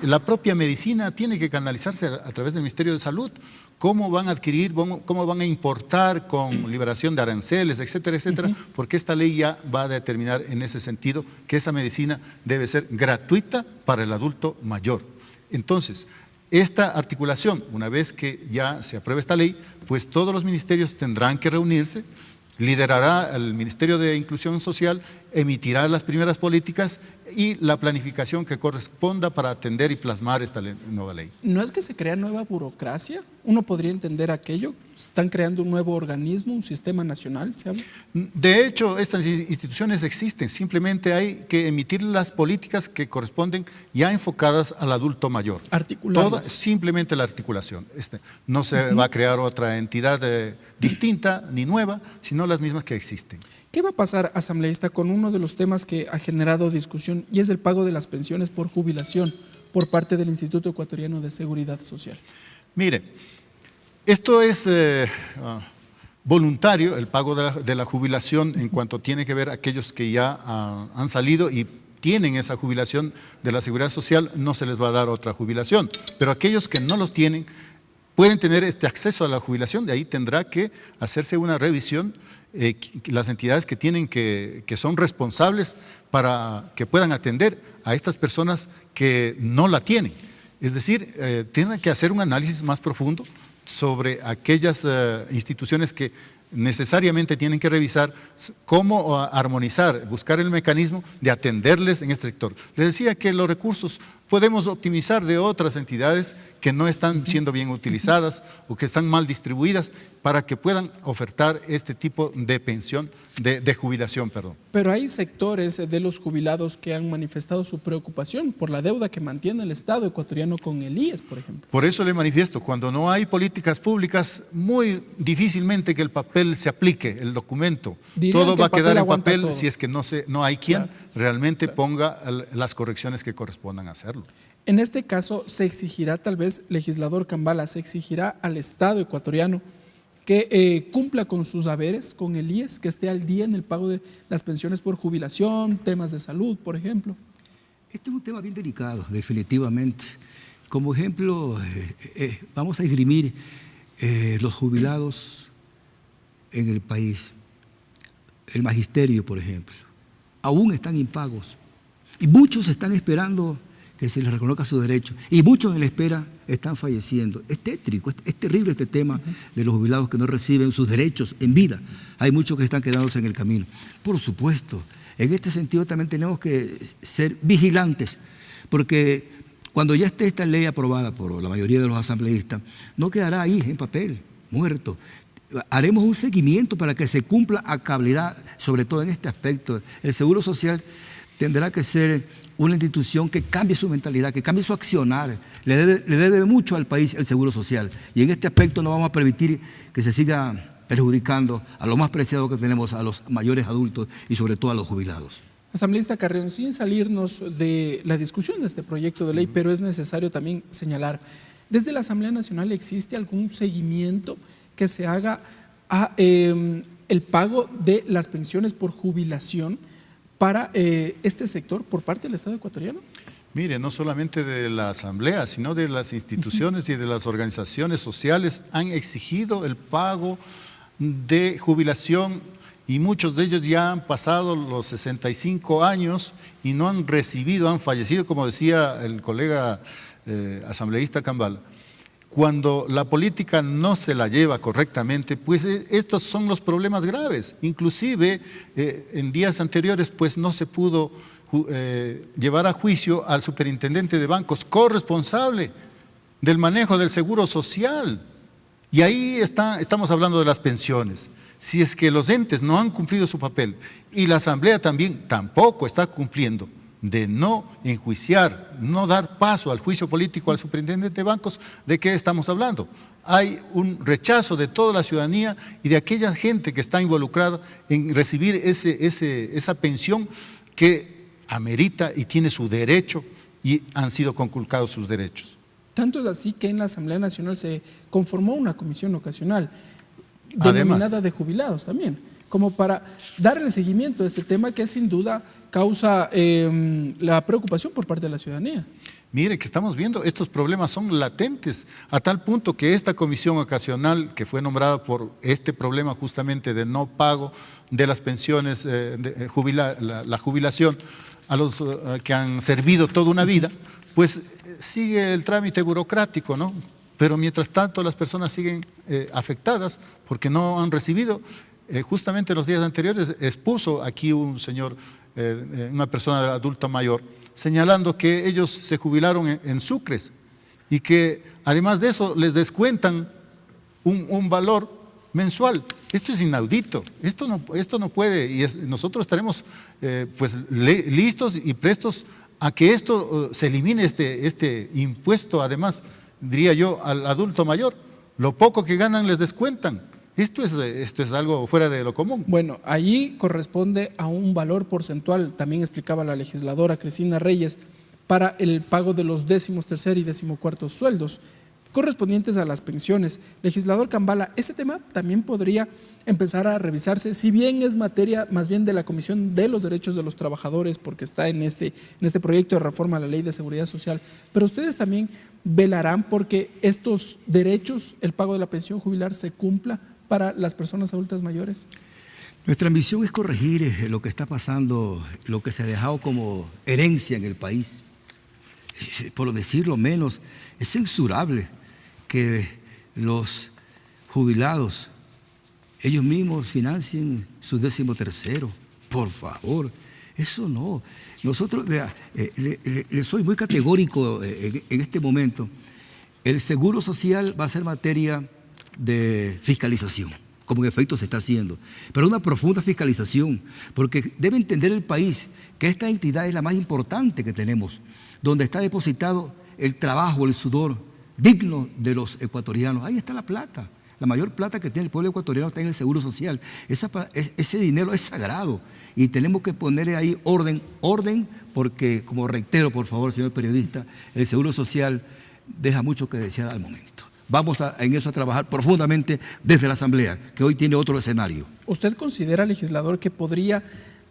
La propia medicina tiene que canalizarse a través del Ministerio de Salud. ¿Cómo van a adquirir, cómo van a importar con liberación de aranceles, etcétera, etcétera? Porque esta ley ya va a determinar en ese sentido que esa medicina debe ser gratuita para el adulto mayor. Entonces, esta articulación, una vez que ya se apruebe esta ley, pues todos los ministerios tendrán que reunirse, liderará el Ministerio de Inclusión Social, emitirá las primeras políticas y la planificación que corresponda para atender y plasmar esta nueva ley. ¿No es que se crea nueva burocracia? Uno podría entender aquello. ¿Están creando un nuevo organismo, un sistema nacional? ¿Se habla? De hecho, estas instituciones existen, simplemente hay que emitir las políticas que corresponden ya enfocadas al adulto mayor. Articularlas. Simplemente la articulación. No se va a crear otra entidad distinta ni nueva, sino las mismas que existen. ¿Qué va a pasar, asambleísta, con uno de los temas que ha generado discusión y es el pago de las pensiones por jubilación por parte del Instituto Ecuatoriano de Seguridad Social? Mire, esto es voluntario, el pago de la jubilación en cuanto tiene que ver aquellos que ya han salido y tienen esa jubilación de la Seguridad Social, no se les va a dar otra jubilación, pero aquellos que no los tienen pueden tener este acceso a la jubilación, de ahí tendrá que hacerse una revisión, las entidades que son responsables para que puedan atender a estas personas que no la tienen. Es decir, tienen que hacer un análisis más profundo sobre aquellas instituciones que necesariamente tienen que revisar cómo armonizar, buscar el mecanismo de atenderles en este sector. Les decía que los recursos podemos optimizar de otras entidades que no están siendo bien utilizadas o que están mal distribuidas para que puedan ofertar este tipo de pensión, de jubilación, perdón. Pero hay sectores de los jubilados que han manifestado su preocupación por la deuda que mantiene el Estado ecuatoriano con el IES, por ejemplo. Por eso le manifiesto, cuando no hay políticas públicas, muy difícilmente que el papel se aplique, el documento. Todo va a quedar en papel si es que no hay quien realmente ponga las correcciones que correspondan a hacerlo. En este caso, se exigirá, tal vez, legislador Cambala, se exigirá al Estado ecuatoriano que cumpla con sus haberes, con el IES, que esté al día en el pago de las pensiones por jubilación, temas de salud, por ejemplo. Este es un tema bien delicado, definitivamente. Como ejemplo, vamos a esgrimir los jubilados en el país. El magisterio, por ejemplo, aún están impagos y muchos están esperando que se les reconozca su derecho y muchos en la espera están falleciendo. Es tétrico, es terrible este tema de los jubilados que no reciben sus derechos en vida. Hay muchos que están quedándose en el camino. Por supuesto, en este sentido también tenemos que ser vigilantes, porque cuando ya esté esta ley aprobada por la mayoría de los asambleístas, no quedará ahí en papel, muerto. Haremos un seguimiento para que se cumpla a cabalidad, sobre todo en este aspecto. El Seguro Social tendrá que ser una institución que cambie su mentalidad, que cambie su accionar. Le debe mucho al país el Seguro Social. Y en este aspecto no vamos a permitir que se siga perjudicando a lo más preciado que tenemos, a los mayores adultos y sobre todo a los jubilados. Asambleísta Carrión, sin salirnos de la discusión de este proyecto de ley, pero es necesario también señalar, ¿desde la Asamblea Nacional existe algún seguimiento que se haga a el pago de las pensiones por jubilación para este sector por parte del Estado ecuatoriano? Mire, no solamente de la Asamblea, sino de las instituciones y de las organizaciones sociales han exigido el pago de jubilación y muchos de ellos ya han pasado los 65 años y no han recibido, han fallecido, como decía el colega asambleísta Cambala. Cuando la política no se la lleva correctamente, pues estos son los problemas graves. Inclusive en días anteriores pues no se pudo llevar a juicio al superintendente de bancos corresponsable del manejo del seguro social. Y ahí estamos hablando de las pensiones. Si es que los entes no han cumplido su papel y la Asamblea también tampoco está cumpliendo de no enjuiciar, no dar paso al juicio político al superintendente de bancos, ¿de qué estamos hablando? Hay un rechazo de toda la ciudadanía y de aquella gente que está involucrada en recibir esa pensión que amerita y tiene su derecho y han sido conculcados sus derechos. Tanto es así que en la Asamblea Nacional se conformó una comisión ocasional denominada de jubilados también, como para darle seguimiento a este tema que sin duda causa la preocupación por parte de la ciudadanía. Mire que estamos viendo, estos problemas son latentes, a tal punto que esta comisión ocasional que fue nombrada por este problema justamente de no pago de las pensiones, la jubilación a los que han servido toda una vida, pues sigue el trámite burocrático, ¿no? Pero mientras tanto las personas siguen afectadas porque no han recibido. Justamente en los días anteriores expuso aquí un señor, una persona adulta mayor, señalando que ellos se jubilaron en sucres y que además de eso les descuentan un valor mensual. Esto es inaudito, esto no puede, y nosotros estaremos pues listos y prestos a que esto se elimine, este impuesto, además, diría yo, al adulto mayor. Lo poco que ganan les descuentan. Esto es algo fuera de lo común. Bueno, allí corresponde a un valor porcentual, también explicaba la legisladora Cristina Reyes, para el pago de los 13º y 14º sueldos correspondientes a las pensiones. Legislador Cambala, este tema también podría empezar a revisarse, si bien es materia más bien de la Comisión de los Derechos de los Trabajadores, porque está en este proyecto de reforma a la Ley de Seguridad Social, pero ustedes también velarán porque estos derechos, el pago de la pensión jubilar, se cumpla para las personas adultas mayores. Nuestra misión es corregir lo que está pasando, lo que se ha dejado como herencia en el país. Por decirlo menos, es censurable que los jubilados ellos mismos financien su 13º. Por favor, eso no. Nosotros, vea, le soy muy categórico en este momento. El seguro social va a ser materia de fiscalización, como en efecto se está haciendo, pero una profunda fiscalización, porque debe entender el país que esta entidad es la más importante que tenemos, donde está depositado el trabajo, el sudor digno de los ecuatorianos. Ahí está la plata, la mayor plata que tiene el pueblo ecuatoriano está en el seguro social. Ese dinero es sagrado y tenemos que ponerle ahí orden, porque, como reitero, por favor, señor periodista, el seguro social deja mucho que desear al momento. Vamos en eso a trabajar profundamente desde la Asamblea, que hoy tiene otro escenario. ¿Usted considera, legislador, que podría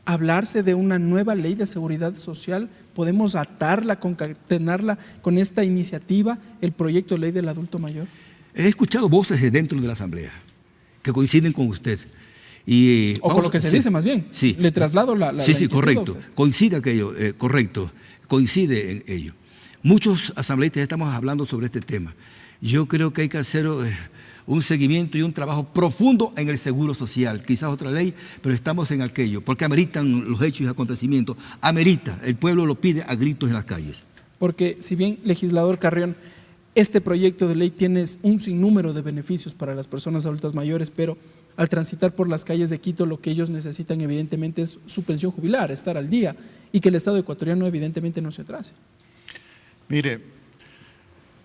hablarse de una nueva ley de seguridad social? ¿Podemos atarla, concatenarla con esta iniciativa, el proyecto de ley del adulto mayor? He escuchado voces dentro de la Asamblea que coinciden con usted. O con lo que se dice más bien. Sí. Le traslado la Sí, correcto. Coincide aquello, correcto. Coincide en ello. Muchos asambleístas ya estamos hablando sobre este tema. Yo creo que hay que hacer un seguimiento y un trabajo profundo en el seguro social. Quizás otra ley, pero estamos en aquello, porque ameritan los hechos y acontecimientos. Amerita, el pueblo lo pide a gritos en las calles. Porque si bien, legislador Carrión, este proyecto de ley tiene un sinnúmero de beneficios para las personas adultas mayores, pero al transitar por las calles de Quito lo que ellos necesitan evidentemente es su pensión jubilar, estar al día, y que el Estado ecuatoriano evidentemente no se atrase. Mire,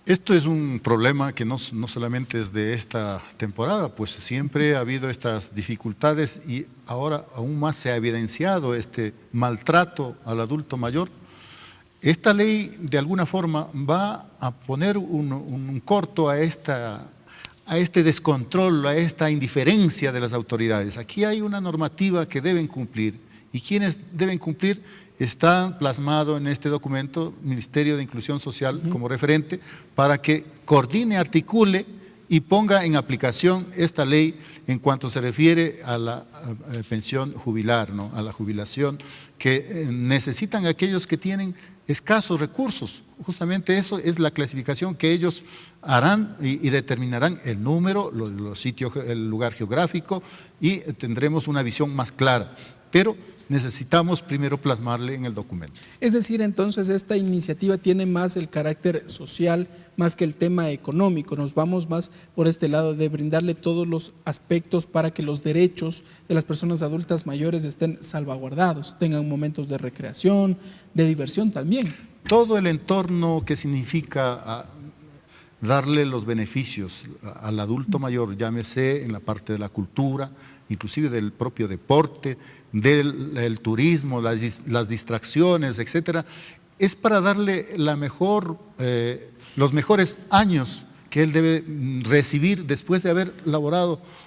esto es un problema que no solamente es de esta temporada, pues siempre ha habido estas dificultades y ahora aún más se ha evidenciado este maltrato al adulto mayor. Esta ley de alguna forma va a poner un corto a este descontrol, a esta indiferencia de las autoridades. Aquí hay una normativa que deben cumplir y quienes deben cumplir está plasmado en este documento, Ministerio de Inclusión Social como referente, para que coordine, articule y ponga en aplicación esta ley en cuanto se refiere a la pensión jubilar, ¿no? A la jubilación que necesitan aquellos que tienen escasos recursos. Justamente eso es la clasificación que ellos harán y determinarán el número, los sitios, el lugar geográfico y tendremos una visión más clara. Pero necesitamos primero plasmarle en el documento. Es decir, entonces esta iniciativa tiene más el carácter social, más que el tema económico. Nos vamos más por este lado de brindarle todos los aspectos para que los derechos de las personas adultas mayores estén salvaguardados, tengan momentos de recreación, de diversión también. Todo el entorno que significa darle los beneficios al adulto mayor, llámese en la parte de la cultura, inclusive del propio deporte, del turismo, las distracciones, etcétera. es para darle los mejores años que él debe recibir después de haber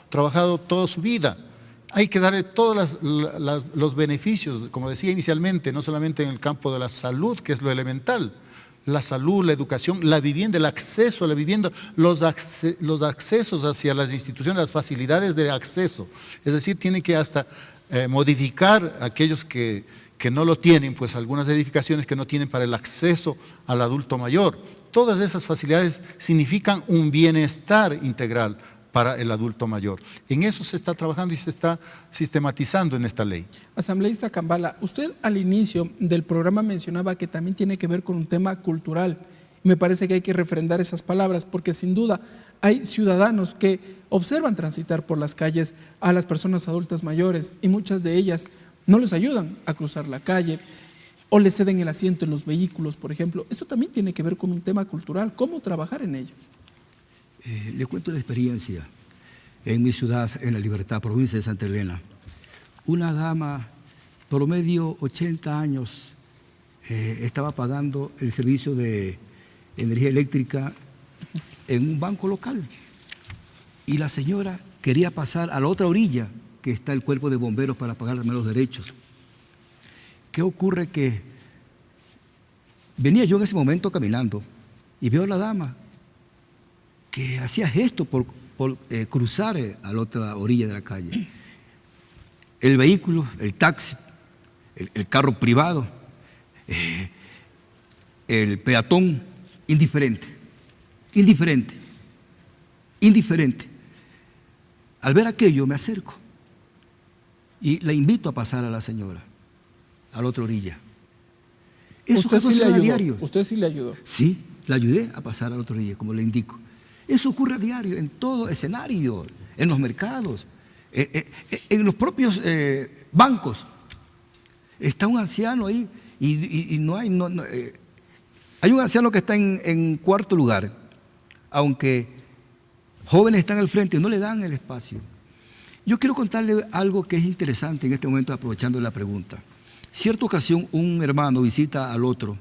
trabajado toda su vida. Hay que darle todos los beneficios, como decía inicialmente, no solamente en el campo de la salud, que es lo elemental, la salud, la educación, la vivienda, el acceso a la vivienda, los accesos hacia las instituciones, las facilidades de acceso. Es decir, tiene que hasta modificar aquellos que no lo tienen, pues algunas edificaciones que no tienen para el acceso al adulto mayor. Todas esas facilidades significan un bienestar integral para el adulto mayor. En eso se está trabajando y se está sistematizando en esta ley. Asambleísta Cambala, usted al inicio del programa mencionaba que también tiene que ver con un tema cultural. Me parece que hay que refrendar esas palabras porque sin duda hay ciudadanos que observan transitar por las calles a las personas adultas mayores y muchas de ellas no les ayudan a cruzar la calle o les ceden el asiento en los vehículos, por ejemplo. Esto también tiene que ver con un tema cultural. ¿Cómo trabajar en ello? Le cuento la experiencia en mi ciudad, en La Libertad, provincia de Santa Elena. Una dama, promedio 80 años, estaba pagando el servicio de energía eléctrica en un banco local. Y la señora quería pasar a la otra orilla, que está el cuerpo de bomberos para pagar los derechos. ¿Qué ocurre? Que venía yo en ese momento caminando y veo a la dama que hacía gestos por cruzar a la otra orilla de la calle. El vehículo, el taxi, el carro privado, el peatón, indiferente. Al ver aquello me acerco y la invito a pasar a la señora, a la otra orilla. ¿Usted sí le ayudó? Diario. ¿Usted sí le ayudó? Sí, la ayudé a pasar a la otra orilla, como le indico. Eso ocurre a diario, en todo escenario, en los mercados, en los propios bancos. Está un anciano ahí y no hay... hay un anciano que está en cuarto lugar, aunque jóvenes están al frente y no le dan el espacio. Yo quiero contarle algo que es interesante en este momento, aprovechando la pregunta. Cierta ocasión, un hermano visita al otro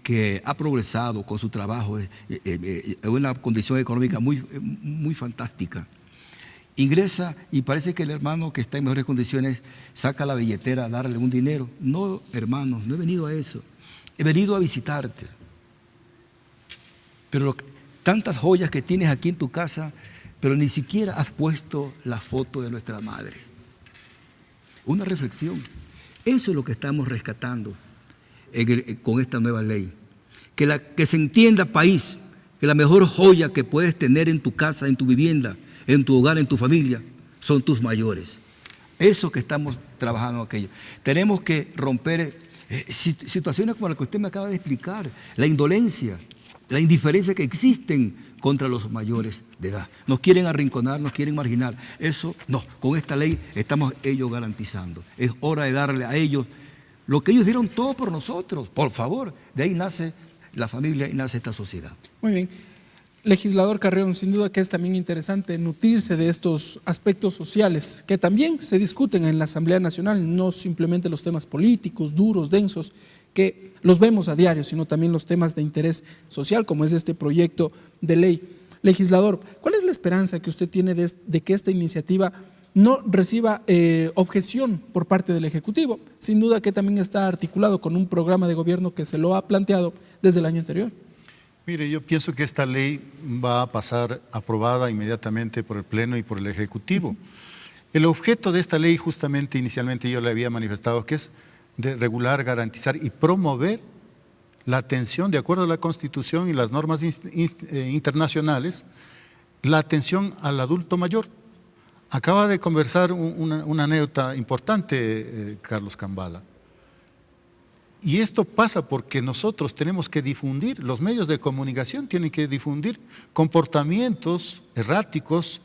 que ha progresado con su trabajo, en una condición económica muy fantástica. Ingresa y parece que el hermano que está en mejores condiciones saca la billetera a darle un dinero. No, hermano, no he venido a eso. He venido a visitarte. Pero tantas joyas que tienes aquí en tu casa, pero ni siquiera has puesto la foto de nuestra madre. Una reflexión. Eso es lo que estamos rescatando con esta nueva ley. Que se entienda, país, que la mejor joya que puedes tener en tu casa, en tu vivienda, en tu hogar, en tu familia, son tus mayores. Eso que estamos trabajando en aquello. Tenemos que romper situaciones como la que usted me acaba de explicar, la indolencia, la indiferencia que existen contra los mayores de edad. Nos quieren arrinconar, nos quieren marginar. Eso no, con esta ley estamos ellos garantizando. Es hora de darle a ellos lo que ellos dieron todo por nosotros, por favor. De ahí nace la familia y nace esta sociedad. Muy bien. Legislador Carreón, sin duda que es también interesante nutrirse de estos aspectos sociales que también se discuten en la Asamblea Nacional, no simplemente los temas políticos, duros, densos, que los vemos a diario, sino también los temas de interés social, como es este proyecto de ley. Legislador, ¿cuál es la esperanza que usted tiene de que esta iniciativa no reciba objeción por parte del Ejecutivo? Sin duda que también está articulado con un programa de gobierno que se lo ha planteado desde el año anterior. Mire, yo pienso que esta ley va a pasar aprobada inmediatamente por el Pleno y por el Ejecutivo. El objeto de esta ley, justamente inicialmente yo le había manifestado, que es de regular, garantizar y promover la atención, de acuerdo a la Constitución y las normas internacionales, la atención al adulto mayor. Acaba de conversar una anécdota importante, Carlos Cambala. Y esto pasa porque nosotros tenemos que difundir, los medios de comunicación tienen que difundir comportamientos erráticos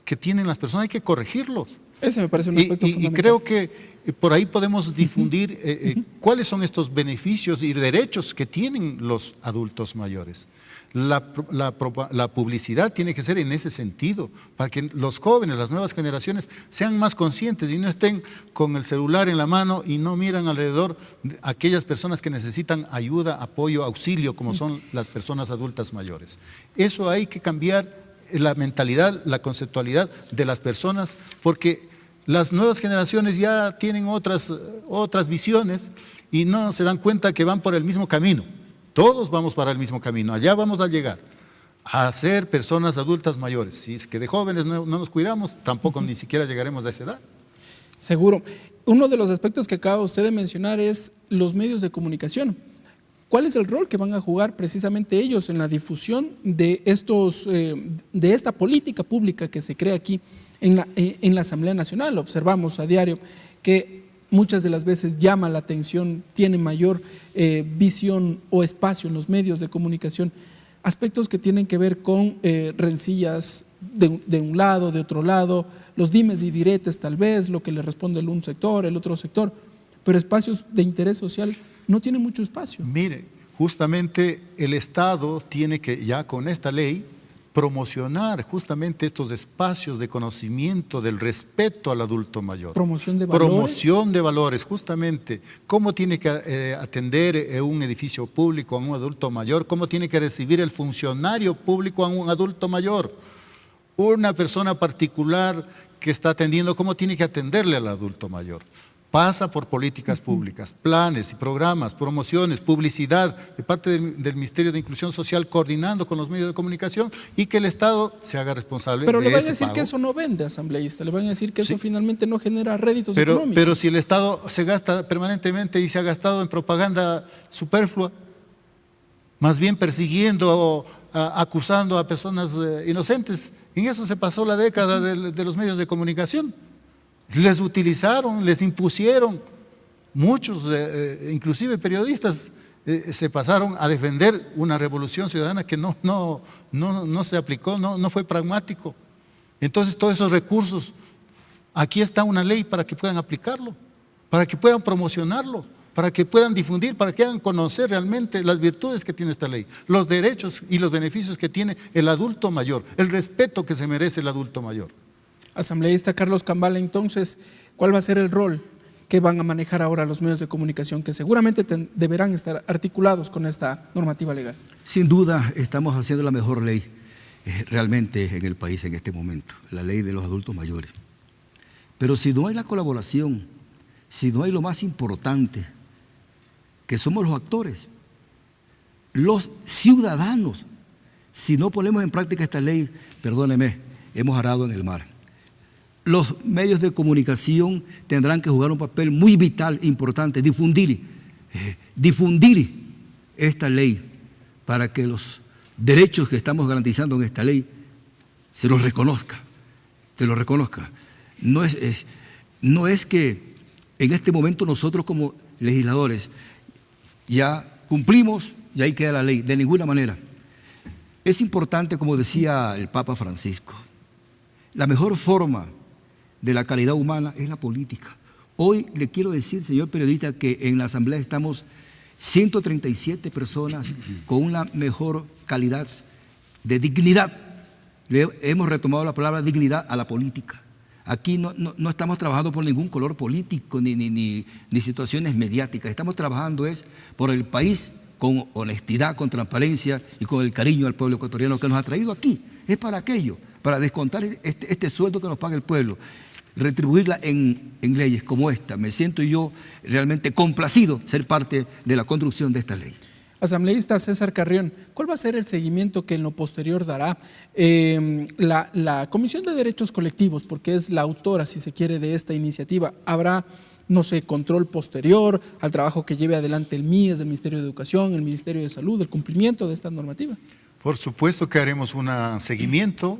que tienen las personas, hay que corregirlos. Ese me parece un aspecto fundamental. Y creo que por ahí podemos difundir cuáles son estos beneficios y derechos que tienen los adultos mayores. La publicidad tiene que ser en ese sentido, para que los jóvenes, las nuevas generaciones, sean más conscientes y no estén con el celular en la mano y no miran alrededor de aquellas personas que necesitan ayuda, apoyo, auxilio, como son las personas adultas mayores. Eso hay que cambiar la mentalidad, la conceptualidad de las personas, porque las nuevas generaciones ya tienen otras visiones y no se dan cuenta que van por el mismo camino. Todos vamos para el mismo camino, allá vamos a llegar, a ser personas adultas mayores. Si es que de jóvenes no nos cuidamos, tampoco ni siquiera llegaremos a esa edad. Seguro. Uno de los aspectos que acaba usted de mencionar es los medios de comunicación. ¿Cuál es el rol que van a jugar precisamente ellos en la difusión de esta política pública que se crea aquí en la Asamblea Nacional? Observamos a diario que muchas de las veces llama la atención, tiene mayor visión o espacio en los medios de comunicación, aspectos que tienen que ver con rencillas de un lado, de otro lado, los dimes y diretes tal vez, lo que le responde el un sector, el otro sector, pero espacios de interés social no tienen mucho espacio. Mire, justamente el Estado tiene que, ya con esta ley, promocionar justamente estos espacios de conocimiento del respeto al adulto mayor. Promoción de valores. Promoción de valores, justamente. Cómo tiene que atender un edificio público a un adulto mayor, cómo tiene que recibir el funcionario público a un adulto mayor. Una persona particular que está atendiendo, cómo tiene que atenderle al adulto mayor. Pasa por políticas públicas, planes y programas, promociones, publicidad de parte del Ministerio de Inclusión Social coordinando con los medios de comunicación y que el Estado se haga responsable de ese pago. Pero le van a decir que eso no vende, asambleísta, le van a decir que eso finalmente no genera réditos económicos. Pero si el Estado se gasta permanentemente y se ha gastado en propaganda superflua, más bien persiguiendo o acusando a personas inocentes, en eso se pasó la década de los medios de comunicación. Les utilizaron, les impusieron, muchos, inclusive periodistas, se pasaron a defender una revolución ciudadana que no se aplicó, no fue pragmático. Entonces todos esos recursos, aquí está una ley para que puedan aplicarlo, para que puedan promocionarlo, para que puedan difundir, para que hagan conocer realmente las virtudes que tiene esta ley, los derechos y los beneficios que tiene el adulto mayor, el respeto que se merece el adulto mayor. Asambleísta Carlos Cambala, entonces, ¿cuál va a ser el rol que van a manejar ahora los medios de comunicación que seguramente deberán estar articulados con esta normativa legal? Sin duda estamos haciendo la mejor ley realmente en el país en este momento, la ley de los adultos mayores. Pero si no hay la colaboración, si no hay lo más importante, que somos los actores, los ciudadanos, si no ponemos en práctica esta ley, perdóneme, hemos arado en el mar. Los medios de comunicación tendrán que jugar un papel muy vital, importante, difundir esta ley para que los derechos que estamos garantizando en esta ley se los reconozca, No es que en este momento nosotros como legisladores ya cumplimos y ahí queda la ley, de ninguna manera. Es importante, como decía el Papa Francisco, la mejor forma de la calidad humana es la política. Hoy le quiero decir, señor periodista, que en la Asamblea estamos 137 personas con una mejor calidad de dignidad. Hemos retomado la palabra dignidad a la política. Aquí no estamos trabajando por ningún color político ni situaciones mediáticas. Estamos trabajando por el país con honestidad, con transparencia y con el cariño al pueblo ecuatoriano que nos ha traído aquí. Es para aquello, para descontar este sueldo que nos paga el pueblo, retribuirla en leyes como esta. Me siento yo realmente complacido ser parte de la construcción de esta ley. Asambleísta César Carrión, ¿cuál va a ser el seguimiento que en lo posterior dará la Comisión de Derechos Colectivos? Porque es la autora, si se quiere, de esta iniciativa. ¿Habrá, no sé, control posterior al trabajo que lleve adelante el MIES, el Ministerio de Educación, el Ministerio de Salud, el cumplimiento de esta normativa? Por supuesto que haremos un seguimiento.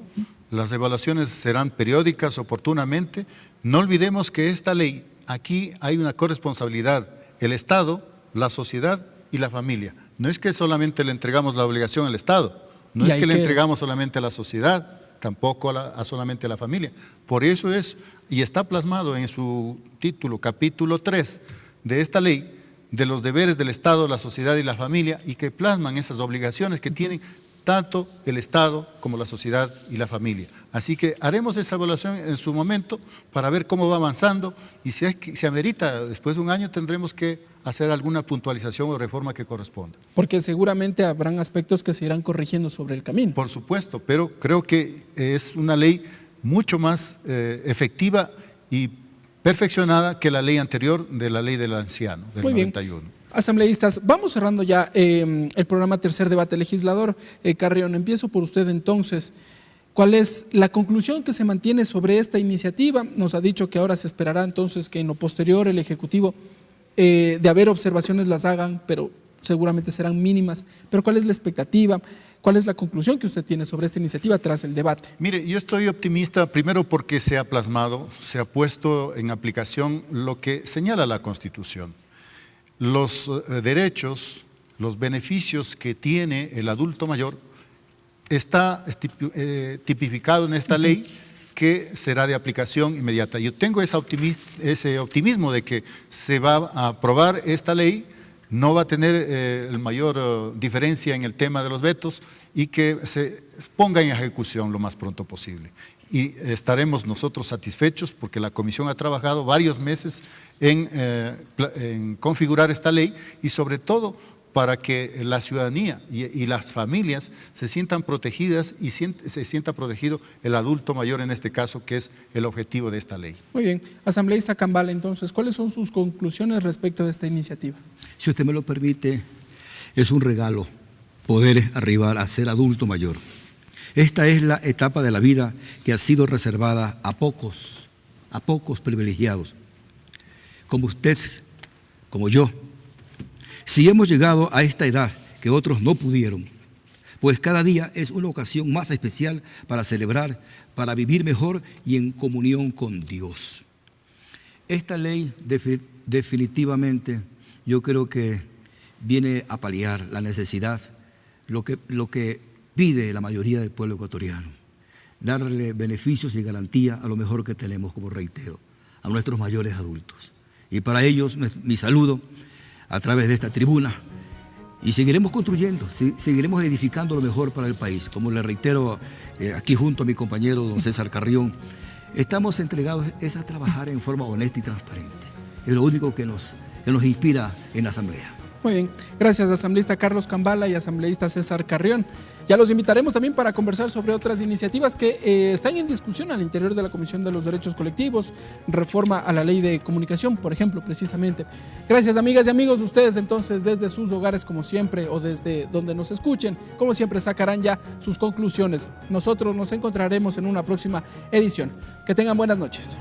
Las evaluaciones serán periódicas, oportunamente. No olvidemos que esta ley, aquí hay una corresponsabilidad, el Estado, la sociedad y la familia. No es que solamente le entregamos la obligación al Estado, no es que le entregamos solamente a la sociedad, tampoco solamente a la familia. Por eso es, y está plasmado en su título, capítulo 3 de esta ley, de los deberes del Estado, la sociedad y la familia, y que plasman esas obligaciones que tienen tanto el Estado como la sociedad y la familia. Así que haremos esa evaluación en su momento para ver cómo va avanzando y si es que se amerita, después de un año tendremos que hacer alguna puntualización o reforma que corresponda. Porque seguramente habrán aspectos que se irán corrigiendo sobre el camino. Por supuesto, pero creo que es una ley mucho más efectiva y perfeccionada que la ley anterior de la ley del anciano, del Muy bien. 91. Asambleístas, vamos cerrando ya el programa Tercer Debate Legislador. Carrión, empiezo por usted entonces. ¿Cuál es la conclusión que se mantiene sobre esta iniciativa? Nos ha dicho que ahora se esperará entonces que en lo posterior el Ejecutivo, de haber observaciones, las hagan, pero seguramente serán mínimas. Pero ¿cuál es la expectativa? ¿Cuál es la conclusión que usted tiene sobre esta iniciativa tras el debate? Mire, yo estoy optimista primero porque se ha plasmado, se ha puesto en aplicación lo que señala la Constitución. Los derechos, los beneficios que tiene el adulto mayor está tipificado en esta ley que será de aplicación inmediata. Yo tengo ese optimismo de que se va a aprobar esta ley, no va a tener mayor diferencia en el tema de los vetos y que se ponga en ejecución lo más pronto posible. Y estaremos nosotros satisfechos porque la Comisión ha trabajado varios meses en configurar esta ley y sobre todo para que la ciudadanía y las familias se sientan protegidas y se sienta protegido el adulto mayor en este caso, que es el objetivo de esta ley. Muy bien. Asambleísta Cambala, entonces, ¿cuáles son sus conclusiones respecto de esta iniciativa? Si usted me lo permite, es un regalo poder arribar a ser adulto mayor. Esta es la etapa de la vida que ha sido reservada a pocos privilegiados, como usted, como yo. Si hemos llegado a esta edad que otros no pudieron, pues cada día es una ocasión más especial para celebrar, para vivir mejor y en comunión con Dios. Esta ley definitivamente yo creo que viene a paliar la necesidad, lo que pide la mayoría del pueblo ecuatoriano, darle beneficios y garantía a lo mejor que tenemos, como reitero, a nuestros mayores adultos. Y para ellos mi saludo a través de esta tribuna y seguiremos construyendo, seguiremos edificando lo mejor para el país. Como le reitero aquí junto a mi compañero don César Carrión, estamos entregados a trabajar en forma honesta y transparente. Es lo único que nos inspira en la Asamblea. Muy bien, gracias asambleísta Carlos Cambala y asambleísta César Carrión. Ya los invitaremos también para conversar sobre otras iniciativas que están en discusión al interior de la Comisión de los Derechos Colectivos, reforma a la Ley de Comunicación, por ejemplo, precisamente. Gracias, amigas y amigos. Ustedes entonces desde sus hogares, como siempre, o desde donde nos escuchen, como siempre, sacarán ya sus conclusiones. Nosotros nos encontraremos en una próxima edición. Que tengan buenas noches.